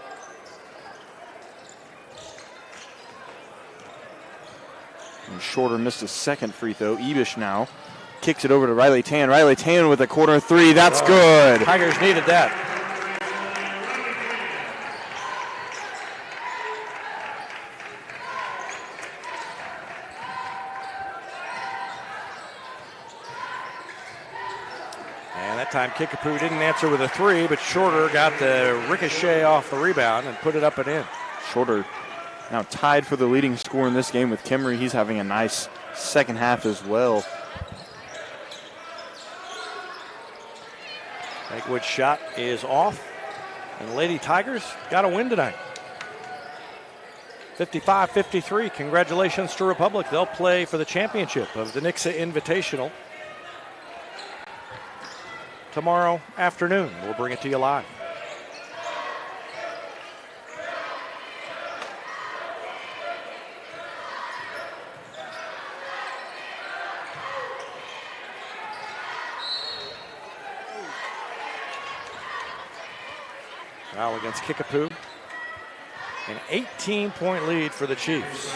And Shorter missed a second free throw. Ebish now kicks it over to Riley Tan. Riley Tan with a corner 3. That's good. Tigers needed that. And that time Kickapoo didn't answer with a 3, but Shorter got the ricochet off the rebound and put it up and in. Shorter now tied for the leading scorer in this game with Kimmery. He's having a nice second half as well. Eggwood's shot is off, and the Lady Tigers got a win tonight. 55-53. Congratulations to Republic. They'll play for the championship of the Nixa Invitational tomorrow afternoon. We'll bring it to you live. Foul against Kickapoo. An 18-point lead for the Chiefs.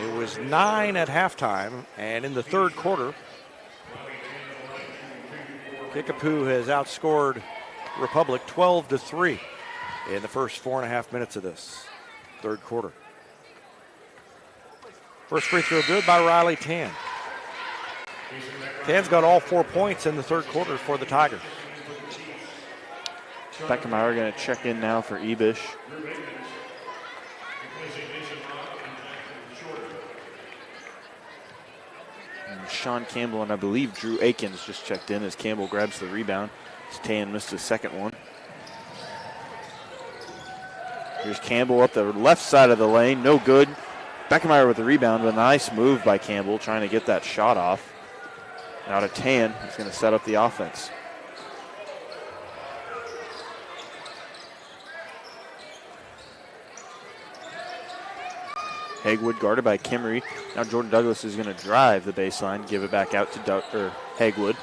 It was 9 at halftime, and in the third quarter, Kickapoo has outscored Republic 12-3 in the first 4.5 minutes of this third quarter. First free throw good by Riley Tan. Tan's got all 4 points in the third quarter for the Tigers. Beckemeyer going to check in now for Ebish. And Sean Campbell and I believe Drew Akins just checked in as Campbell grabs the rebound. Tan missed his second one. Here's Campbell up the left side of the lane. No good. Beckemeyer with the rebound, but a nice move by Campbell trying to get that shot off. Now to Tan. He's going to set up the offense. Hagwood guarded by Kimmery. Now Jordan Douglas is going to drive the baseline, give it back out to Hagwood.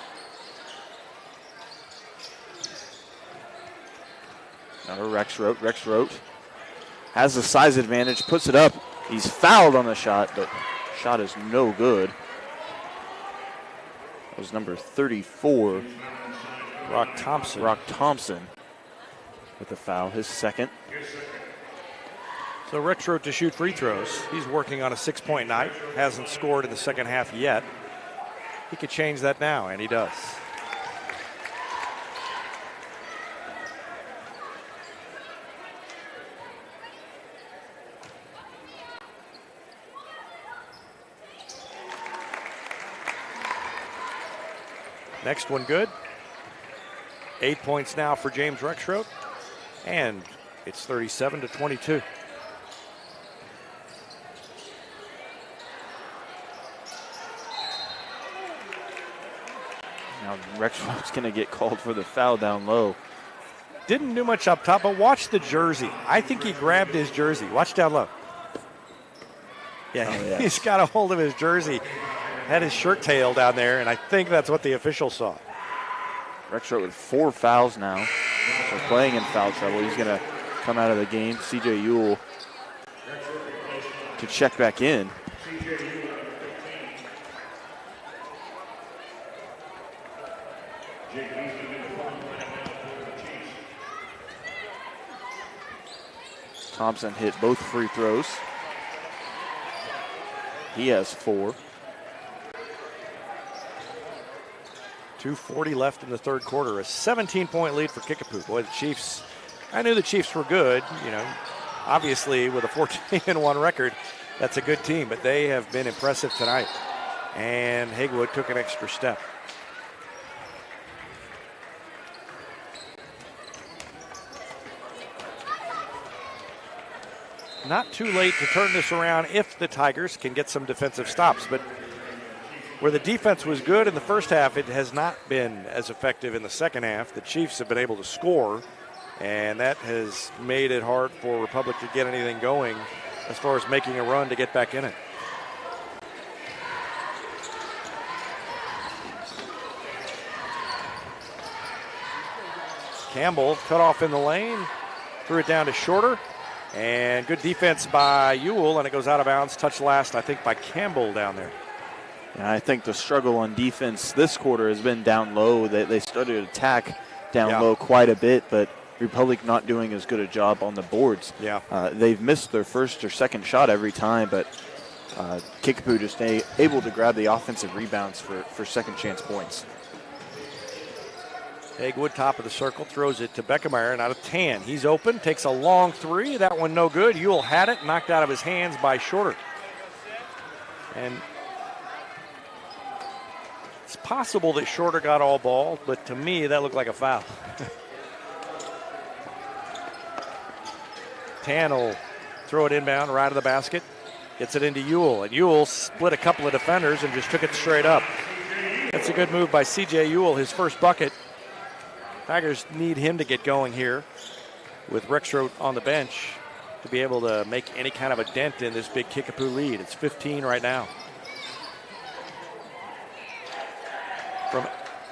Now Rex Rote has the size advantage, puts it up. He's fouled on the shot, but shot is no good. That was number 34. Rock Thompson with the foul, his second. So Rex Rote to shoot free throws. He's working on a 6-point night. Hasn't scored in the second half yet. He could change that now, and he does. Next one good. 8 points now for James Rexroth, and it's 37-22. Now Rexroth's going to get called for the foul down low. Didn't do much up top, but watch the jersey. I think he grabbed his jersey. Watch down low. Yeah, yes. He's got a hold of his jersey. Had his shirt tail down there, and I think that's what the official saw. Rexroth with 4 fouls now. So playing in foul trouble. He's going to come out of the game. CJ Ewell to check back in. Thompson hit both free throws. He has 4. 2:40 left in the third quarter. A 17-point lead for Kickapoo. Boy, the Chiefs, I knew the Chiefs were good. You know, obviously with a 14-1 record, That's a good team, but they have been impressive tonight. And Hagewood took an extra step. Not too late to turn this around if the Tigers can get some defensive stops, but where the defense was good in the first half, it has not been as effective in the second half. The Chiefs have been able to score, and that has made it hard for Republic to get anything going as far as making a run to get back in it. Campbell cut off in the lane, threw it down to Shorter, and good defense by Ewell, and it goes out of bounds. Touched last, I think, by Campbell down there. And I think the struggle on defense this quarter has been down low. They started to attack down low quite a bit, but Republic not doing as good a job on the boards. They've missed their first or second shot every time, but Kickapoo just able to grab the offensive rebounds for second chance points. Hagewood, top of the circle, throws it to Beckemeyer, and out of Tan. He's open, takes a long three. That one no good. Ewell had it, knocked out of his hands by Shorter. And it's possible that Shorter got all ball, but to me, that looked like a foul. Tan will throw it inbound, right of the basket. Gets it into Ewell, and Ewell split a couple of defenders and just took it straight up. That's a good move by C.J. Ewell, his first bucket. Tigers need him to get going here with Rexroth on the bench to be able to make any kind of a dent in this big Kickapoo lead. It's 15 right now. From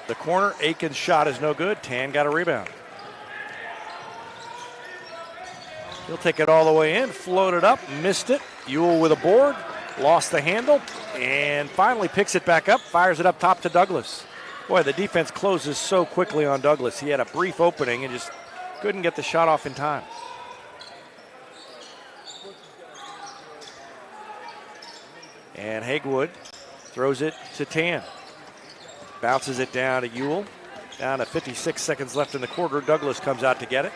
the corner, Aiken's shot is no good. Tan got a rebound. He'll take it all the way in, float it up, missed it. Ewell with a board, lost the handle, and finally picks it back up, fires it up top to Douglas. Boy, the defense closes so quickly on Douglas. He had a brief opening and just couldn't get the shot off in time. And Hagewood throws it to Tan. Bounces it down to Ewell. Down to 56 seconds left in the quarter. Douglas comes out to get it.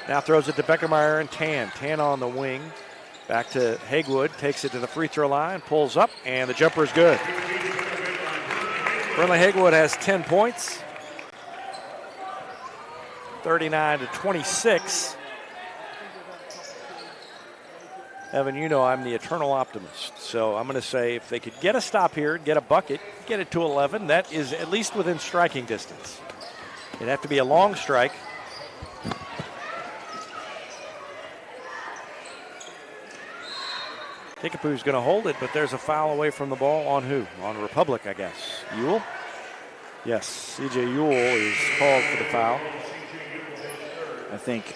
Now throws it to Beckemeyer and Tan. Tan on the wing. Back to Hagewood. Takes it to the free throw line. Pulls up, and the jumper is good. Burnley Hagewood has 10 points. 39-26. Evan, you know I'm the eternal optimist. So I'm going to say if they could get a stop here, get a bucket, get it to 11, that is at least within striking distance. It'd have to be a long strike. Kickapoo's going to hold it, but there's a foul away from the ball on who? On Republic, I guess. Ewell? Yes, C.J. Ewell is called for the foul. I think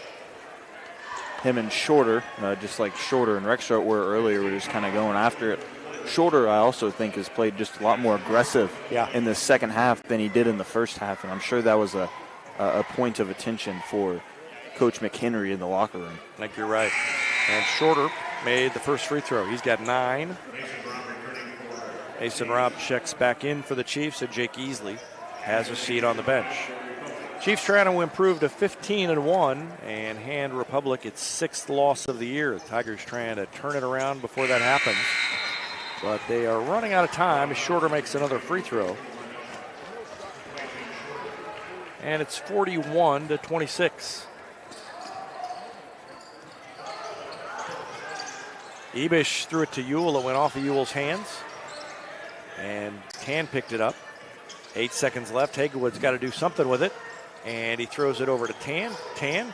him and Shorter, just like Shorter and Rexroth were earlier, were just kind of going after it. Shorter, I also think, has played just a lot more aggressive in the second half than he did in the first half, and I'm sure that was a point of attention for Coach McHenry in the locker room. I think you're right. And Shorter made the first free throw. He's got 9. Mason Robb checks back in for the Chiefs, and Jake Easley has a seat on the bench. Chiefs trying to improve to 15-1 and hand Republic its 6th loss of the year. The Tigers trying to turn it around before that happens. But they are running out of time as Shorter makes another free throw. And it's 41-26. Ebish threw it to Ewell. It went off of Ewell's hands. And Tan picked it up. 8 seconds left. Hagewood's got to do something with it. And he throws it over to Tan. Tan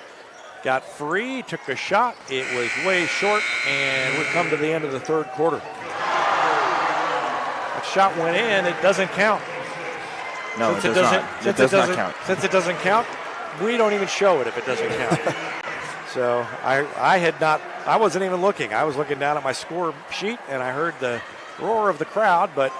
got free, took a shot. It was way short, and we come to the end of the third quarter. That shot went in. It doesn't count. No, it does not. It does not count. Since it doesn't count, we don't even show it if it doesn't count. So I wasn't even looking. I was looking down at my score sheet, and I heard the roar of the crowd, but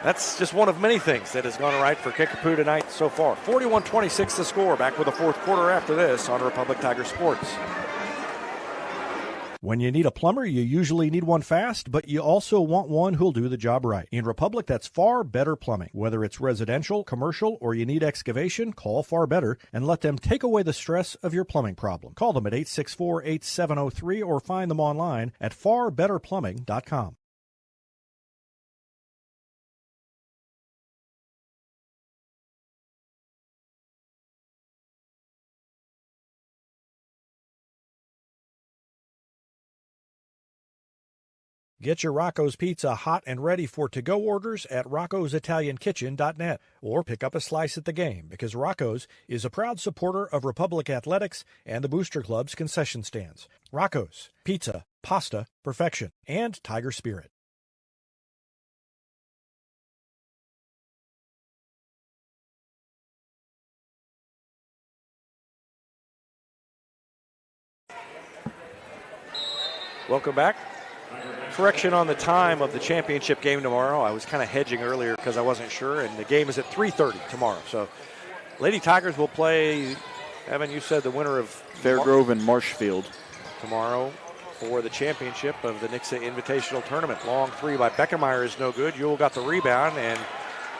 that's just one of many things that has gone right for Kickapoo tonight so far. 41-26 the score. Back with the fourth quarter after this on Republic Tiger Sports. When you need a plumber, you usually need one fast, but you also want one who'll do the job right. In Republic, that's Far Better Plumbing. Whether it's residential, commercial, or you need excavation, call Far Better and let them take away the stress of your plumbing problem. Call them at 864-8703 or find them online at farbetterplumbing.com. Get your Rocco's Pizza hot and ready for to-go orders at roccositaliankitchen.net or pick up a slice at the game because Rocco's is a proud supporter of Republic Athletics and the Booster Club's concession stands. Rocco's, pizza, pasta, perfection, and Tiger Spirit. Welcome back. Correction on the time of the championship game tomorrow. I was kind of hedging earlier because I wasn't sure, and the game is at 3:30 tomorrow. So Lady Tigers will play, Evan, you said the winner of Fairgrove and Marshfield tomorrow for the championship of the Nixa Invitational Tournament. Long three by Beckermeyer is no good. Ewell got the rebound, and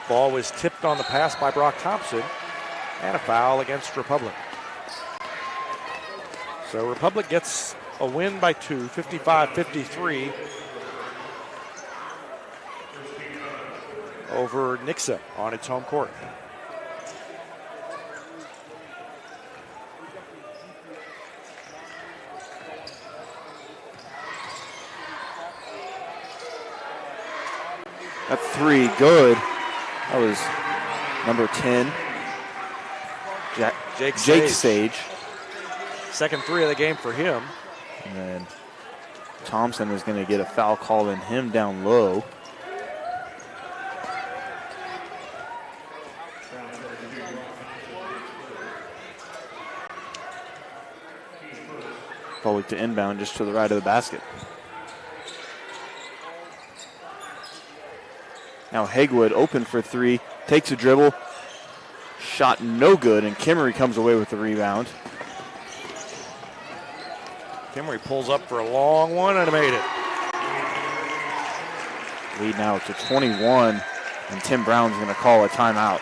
ball was tipped on the pass by Brock Thompson, and a foul against Republic. So Republic gets a win by 2, 55-53 over Nixa on its home court. That three, good. That was number 10, Jake Sage. Second three of the game for him. And then Thompson is going to get a foul called on him down low. Public to inbound just to the right of the basket. Now Hagwood open for three, takes a dribble, shot no good, and Kimmery comes away with the rebound. Kimmery pulls up for a long one and made it. Lead now to 21, and Tim Brown's going to call a timeout.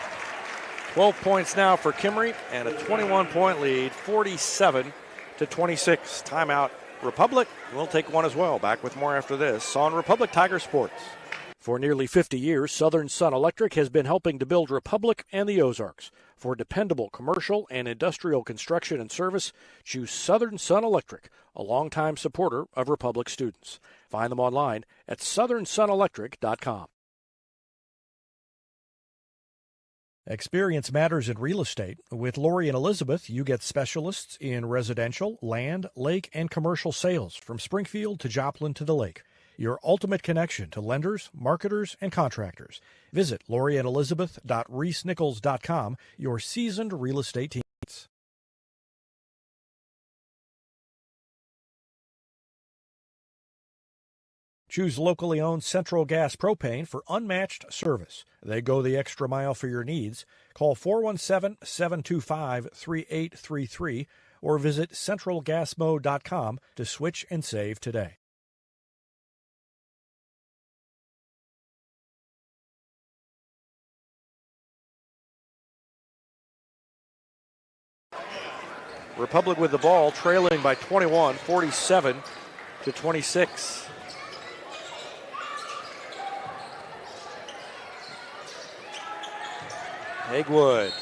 12 points now for Kimmery and a 21-point lead, 47-26. Timeout Republic. We'll take one as well. Back with more after this on Republic Tiger Sports. For nearly 50 years, Southern Sun Electric has been helping to build Republic and the Ozarks. For dependable commercial and industrial construction and service, choose Southern Sun Electric, a longtime supporter of Republic students. Find them online at southernsunelectric.com. Experience matters in real estate. With Lori and Elizabeth, you get specialists in residential, land, lake, and commercial sales from Springfield to Joplin to the lake. Your ultimate connection to lenders, marketers, and contractors. Visit loriandelizabeth.reesnichols.com, your seasoned real estate team. Choose locally owned Central Gas Propane for unmatched service. They go the extra mile for your needs. Call 417-725-3833 or visit centralgasmo.com to switch and save today. Republic with the ball, trailing by 21, 47-26. Hagwood,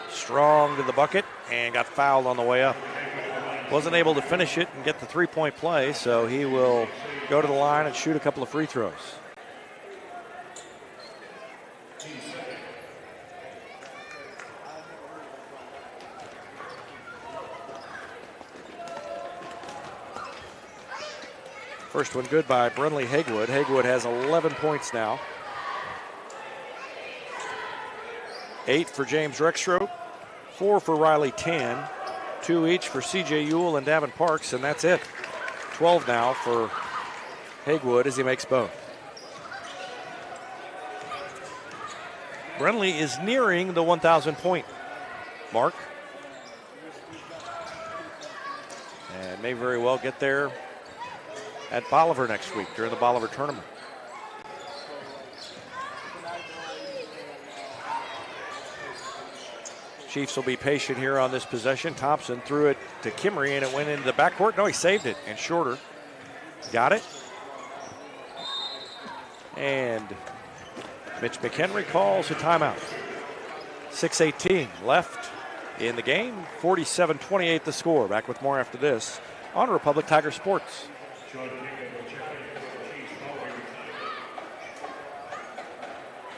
strong to the bucket and got fouled on the way up. Wasn't able to finish it and get the three-point play, so he will go to the line and shoot a couple of free throws. First one good by Brenley Hagwood. Hagwood has 11 points now. 8 for James Rexroth, 4 for Riley Tan, 2 each for C.J. Ewell and Davin Parks, and that's it. 12 now for Hagwood as he makes both. Brenley is nearing the 1,000-point mark and may very well get there at Bolivar next week during the Bolivar tournament. Chiefs will be patient here on this possession. Thompson threw it to Kimmery, and it went into the backcourt. No, he saved it, and Shorter got it. And Mitch McHenry calls a timeout. 6:18 left in the game. 47-28 the score. Back with more after this on Republic Tiger Sports.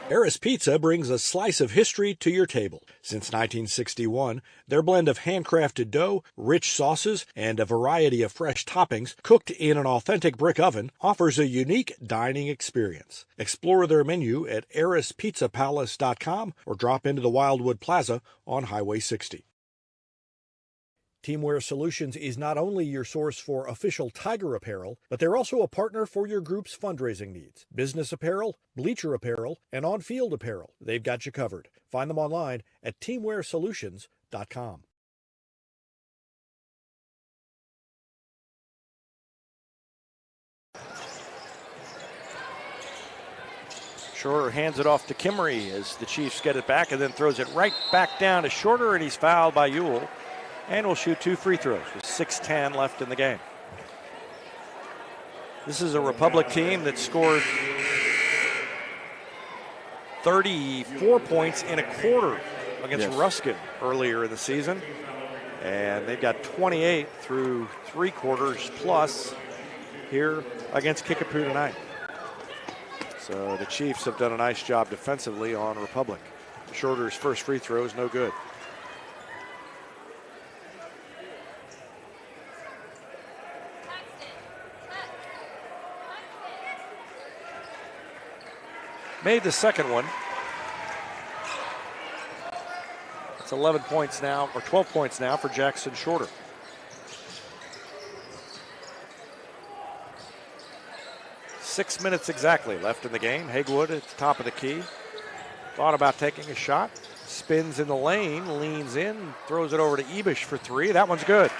Eris Pizza brings a slice of history to your table. Since 1961, their blend of handcrafted dough, rich sauces, and a variety of fresh toppings cooked in an authentic brick oven offers a unique dining experience. Explore their menu at erispizzapalace.com or drop into the Wildwood Plaza on Highway 60. Teamwear Solutions is not only your source for official Tiger apparel, but they're also a partner for your group's fundraising needs. Business apparel, bleacher apparel, and on-field apparel. They've got you covered. Find them online at teamwearsolutions.com. Shorter hands it off to Kimmery as the Chiefs get it back and then throws it right back down to Shorter, and he's fouled by Ewell. And will shoot 2 free throws with 6:10 left in the game. This is a Republic team that scored 34 points in a quarter against Ruskin earlier in the season. And they've got 28 through 3 quarters plus here against Kickapoo tonight. So the Chiefs have done a nice job defensively on Republic. Shorter's first free throw is no good. Made the second one. It's 11 points now, or 12 points now for Jackson Shorter. Six minutes exactly left in the game. Hagewood at the top of the key. Thought about taking a shot. Spins in the lane, leans in, throws it over to Ebish for 3. That one's good.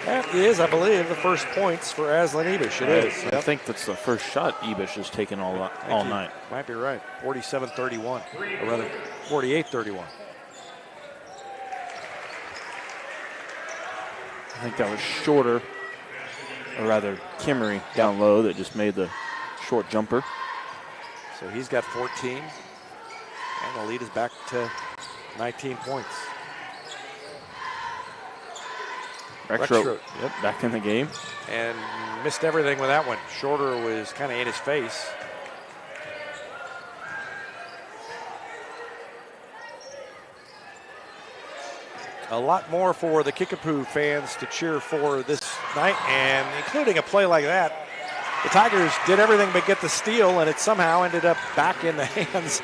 That is, I believe, the first points for Aslan Ebish. It is. I think that's the first shot Ebish has taken all night. Might be right. 47-31, or rather 48-31. I think that was Shorter, or rather Kimmery down low that just made the short jumper. So he's got 14, and the lead is back to 19 points. Rexroth, yep, back in the game. And missed everything with that one. Shorter was kind of in his face. A lot more for the Kickapoo fans to cheer for this night, and including a play like that. The Tigers did everything but get the steal, and it somehow ended up back in the hands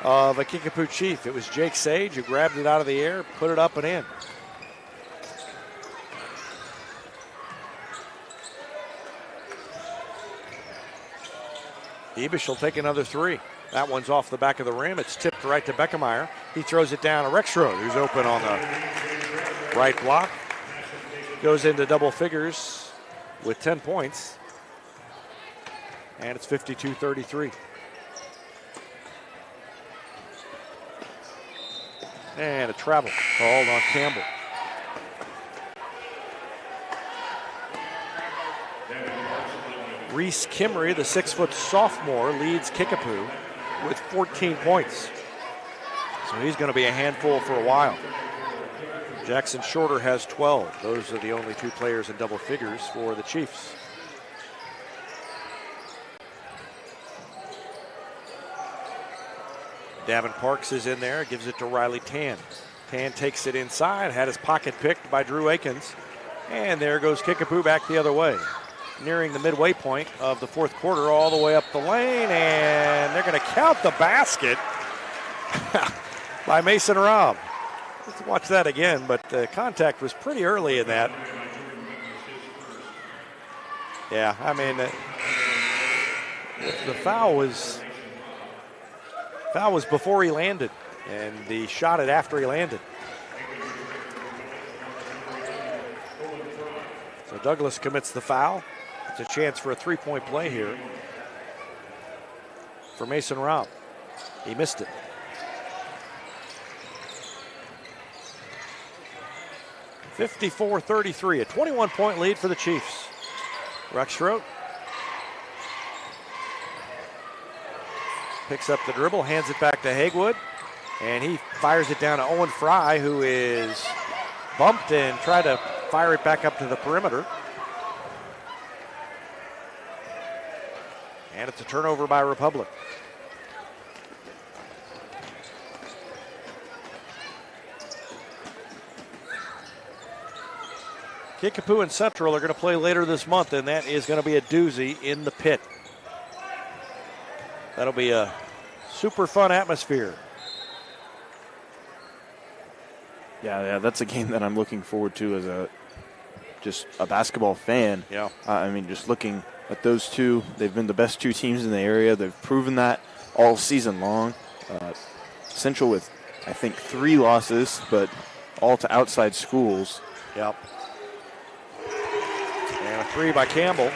of a Kickapoo Chief. It was Jake Sage who grabbed it out of the air, put it up and in. Ebish will take another 3. That one's off the back of the rim. It's tipped right to Beckemeyer. He throws it down to Rexroth, who's open on the right block. Goes into double figures with 10 points. And it's 52-33. And a travel called on Campbell. Reese Kimmery, the 6-foot sophomore, leads Kickapoo with 14 points. So he's going to be a handful for a while. Jackson Shorter has 12. Those are the only 2 players in double figures for the Chiefs. Davin Parks is in there, gives it to Riley Tan. Tan takes it inside, had his pocket picked by Drew Akins. And there goes Kickapoo back the other way. Nearing the midway point of the fourth quarter, all the way up the lane, and they're going to count the basket by Mason Robb. Let's watch that again, but the contact was pretty early in that. Yeah, I mean, the foul was before he landed, and the shot it after he landed. So Douglas commits the foul. It's a chance for a three-point play here for Mason Raub. He missed it. (54-33), a 21-point lead for the Chiefs. Rexroth picks up the dribble, hands it back to Haywood, and he fires it down to Owen Fry, who is bumped and tried to fire it back up to the perimeter. And it's a turnover by Republic. Kickapoo and Central are going to play later this month, and that is going to be a doozy in the pit. That'll be a super fun atmosphere. Yeah, that's a game that I'm looking forward to as just a basketball fan. Yeah. I mean, just looking at those two, they've been the best two teams in the area. They've proven that all season long. Central with, I think, 3 losses, but all to outside schools. Yep. And a 3 by Campbell.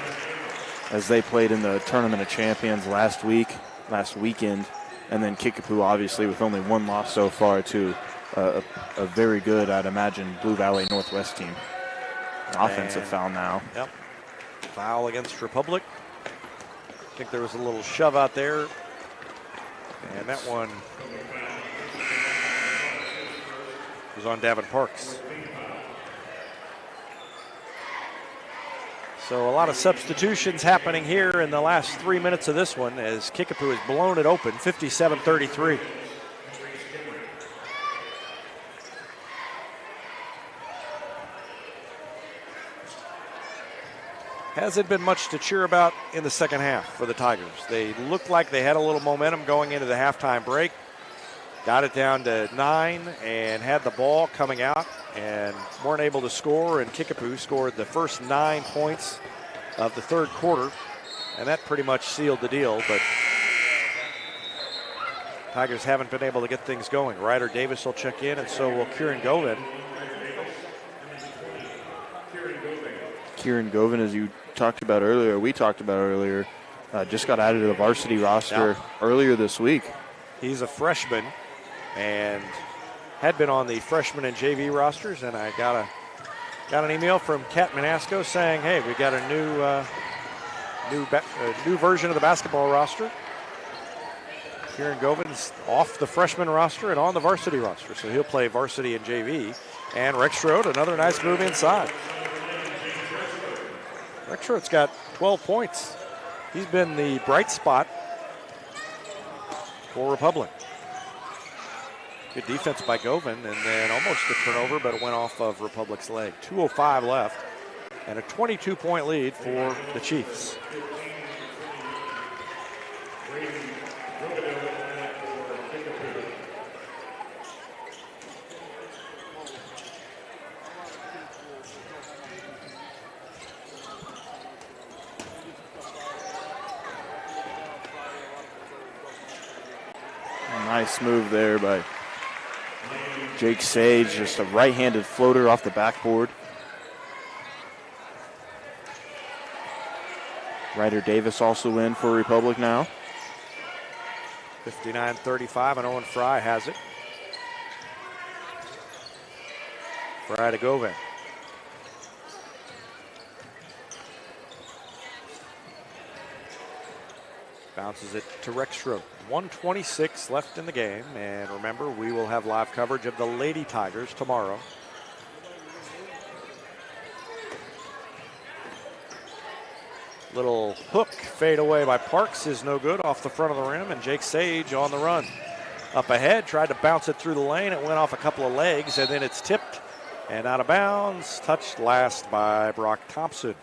As they played in the Tournament of Champions last weekend. And then Kickapoo, obviously, with only 1 loss so far to a very good, I'd imagine, Blue Valley Northwest team. Offensive foul now. Yep. Foul against Republic. I think there was a little shove out there. And that one was on Davin Parks. So a lot of substitutions happening here in the last 3 minutes of this one as Kickapoo has blown it open, 57-33. Hasn't been much to cheer about in the second half for the Tigers. They looked like they had a little momentum going into the halftime break. Got it down to 9 and had the ball coming out and weren't able to score, and Kickapoo scored the first 9 points of the third quarter, and that pretty much sealed the deal, but Tigers haven't been able to get things going. Ryder Davis will check in, and so will Kieran Govin. Kieran Govin, as we talked about earlier, just got added to the varsity roster earlier this week. He's a freshman and had been on the freshman and JV rosters, and I got an email from Kat Manasco saying, hey, we got a new version of the basketball roster. Kieran Govin's off the freshman roster and on the varsity roster, so he'll play varsity and JV. And Rexroth, another nice move inside. Rexroth's got 12 points. He's been the bright spot for Republic. Good defense by Govin, and then almost a turnover, but it went off of Republic's leg. 2:05 left, and a 22-point lead for the Chiefs. Nice move there by Jake Sage, just a right-handed floater off the backboard. Ryder Davis also in for Republic now. 59-35, and Owen Fry has it. Fry to Govin. Bounces it to Rexroth. 1:26 left in the game, and remember, we will have live coverage of the Lady Tigers tomorrow. Little hook fade away by Parks is no good, off the front of the rim, and Jake Sage on the run. Up ahead, tried to bounce it through the lane. It went off a couple of legs, and then it's tipped and out of bounds. Touched last by Brock Thompson.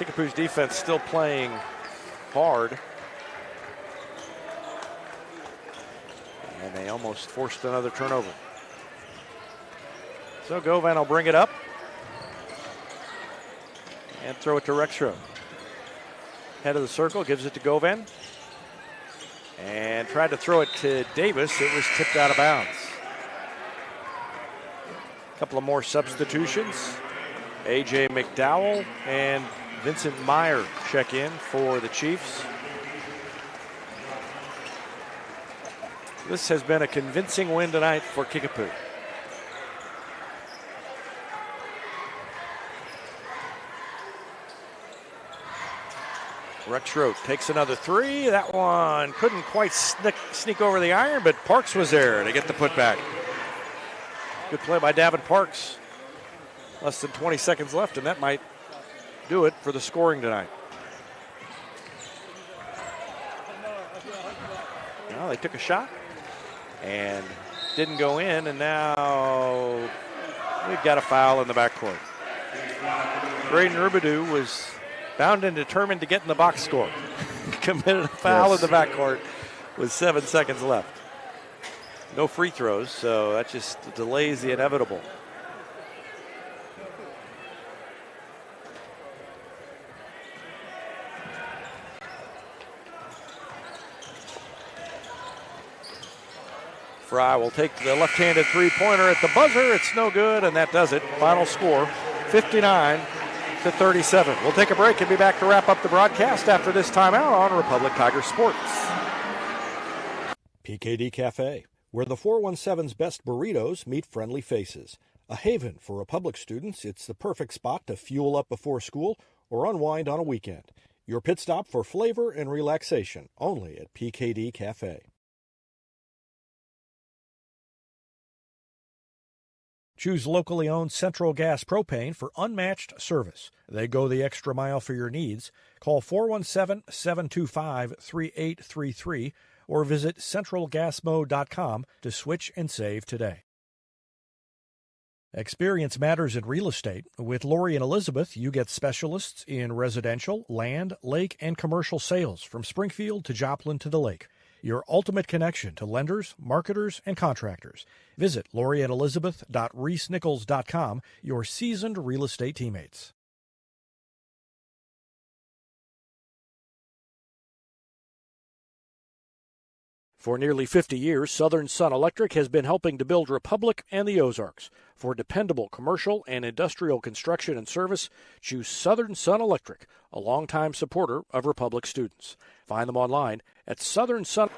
Kickapoo's defense still playing hard. And they almost forced another turnover. So Govan will bring it up and throw it to Rexroth. Head of the circle, gives it to Govan. And tried to throw it to Davis. It was tipped out of bounds. A couple of more substitutions. A.J. McDowell and Vincent Meyer check in for the Chiefs. This has been a convincing win tonight for Kickapoo. Rexroth takes another three. That one couldn't quite sneak over the iron, but Parks was there to get the putback. Good play by Davin Parks. Less than 20 seconds left, and that might do it for the scoring tonight. Well, they took a shot and didn't go in, and now we've got a foul in the backcourt. Braden Rubidou was bound and determined to get in the box score. Committed a foul in the backcourt with 7 seconds left. No free throws, so that just delays the inevitable. Fry will take the left-handed three-pointer at the buzzer. It's no good, and that does it. Final score, 59-37. We'll take a break and be back to wrap up the broadcast after this timeout on Republic Tiger Sports. PKD Cafe, where the 417's best burritos meet friendly faces. A haven for Republic students, it's the perfect spot to fuel up before school or unwind on a weekend. Your pit stop for flavor and relaxation, only at PKD Cafe. Choose locally owned Central Gas Propane for unmatched service. They go the extra mile for your needs. Call 417-725-3833 or visit centralgasmo.com to switch and save today. Experience matters in real estate. With Lori and Elizabeth, you get specialists in residential, land, lake, and commercial sales from Springfield to Joplin to the lake. Your ultimate connection to lenders, marketers, and contractors. Visit loriandelizabeth.reesnichols.com, your seasoned real estate teammates. For nearly 50 years, Southern Sun Electric has been helping to build Republic and the Ozarks. For dependable commercial and industrial construction and service, choose Southern Sun Electric, a longtime supporter of Republic students. Find them online at Southern Sun.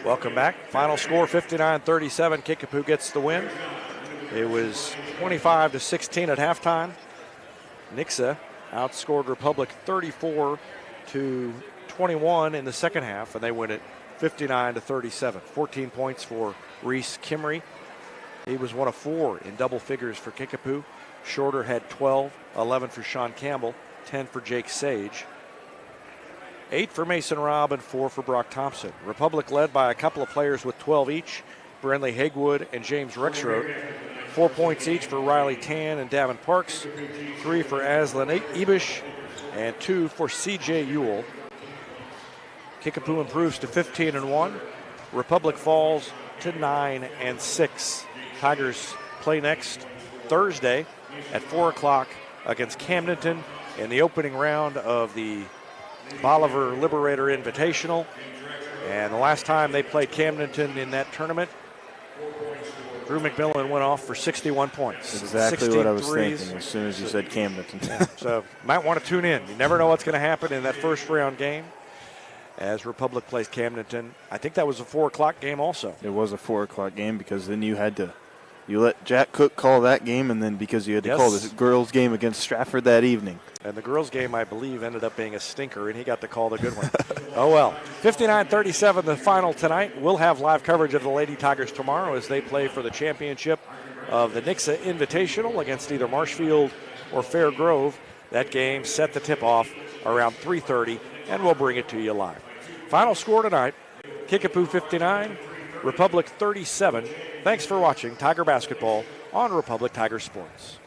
Welcome back. Final score 59-37. Kickapoo gets the win. It was 25-16 at halftime. Nixa outscored Republic 34-21 in the second half, and they win it 59-37. 14 points for Reese Kimry. He was one of 4 in double figures for Kickapoo. Shorter had 12, 11 for Sean Campbell, 10 for Jake Sage, 8 for Mason Robb, and 4 for Brock Thompson. Republic led by a couple of players with 12 each, Brentley Hagewood and James Rexroth. 4 points each for Riley Tan and Davin Parks, 3 for Aslan Ibish, and 2 for C.J. Ewell. Kickapoo improves to 15-1. Republic falls to 9-6. Tigers play next Thursday at 4 o'clock against Camdenton in the opening round of the Bolivar Liberator Invitational. And the last time they played Camdenton in that tournament, Drew McMillan went off for 61 points. Exactly what I was thinking as soon as you said Camdenton. Yeah, so might want to tune in. You never know what's going to happen in that first round game as Republic plays Camdenton. I think that was a 4 o'clock game also. It was a 4 o'clock game because then you let Jack Cook call that game, and then because you had to call the girls' game against Stratford that evening. And the girls' game, I believe, ended up being a stinker, and he got to call the good one. Oh, well. 59-37, the final tonight. We'll have live coverage of the Lady Tigers tomorrow as they play for the championship of the Nixa Invitational against either Marshfield or Fair Grove. That game set the tip-off around 3:30, and we'll bring it to you live. Final score tonight, Kickapoo 59, Republic 37. Thanks for watching Tiger Basketball on Republic Tiger Sports.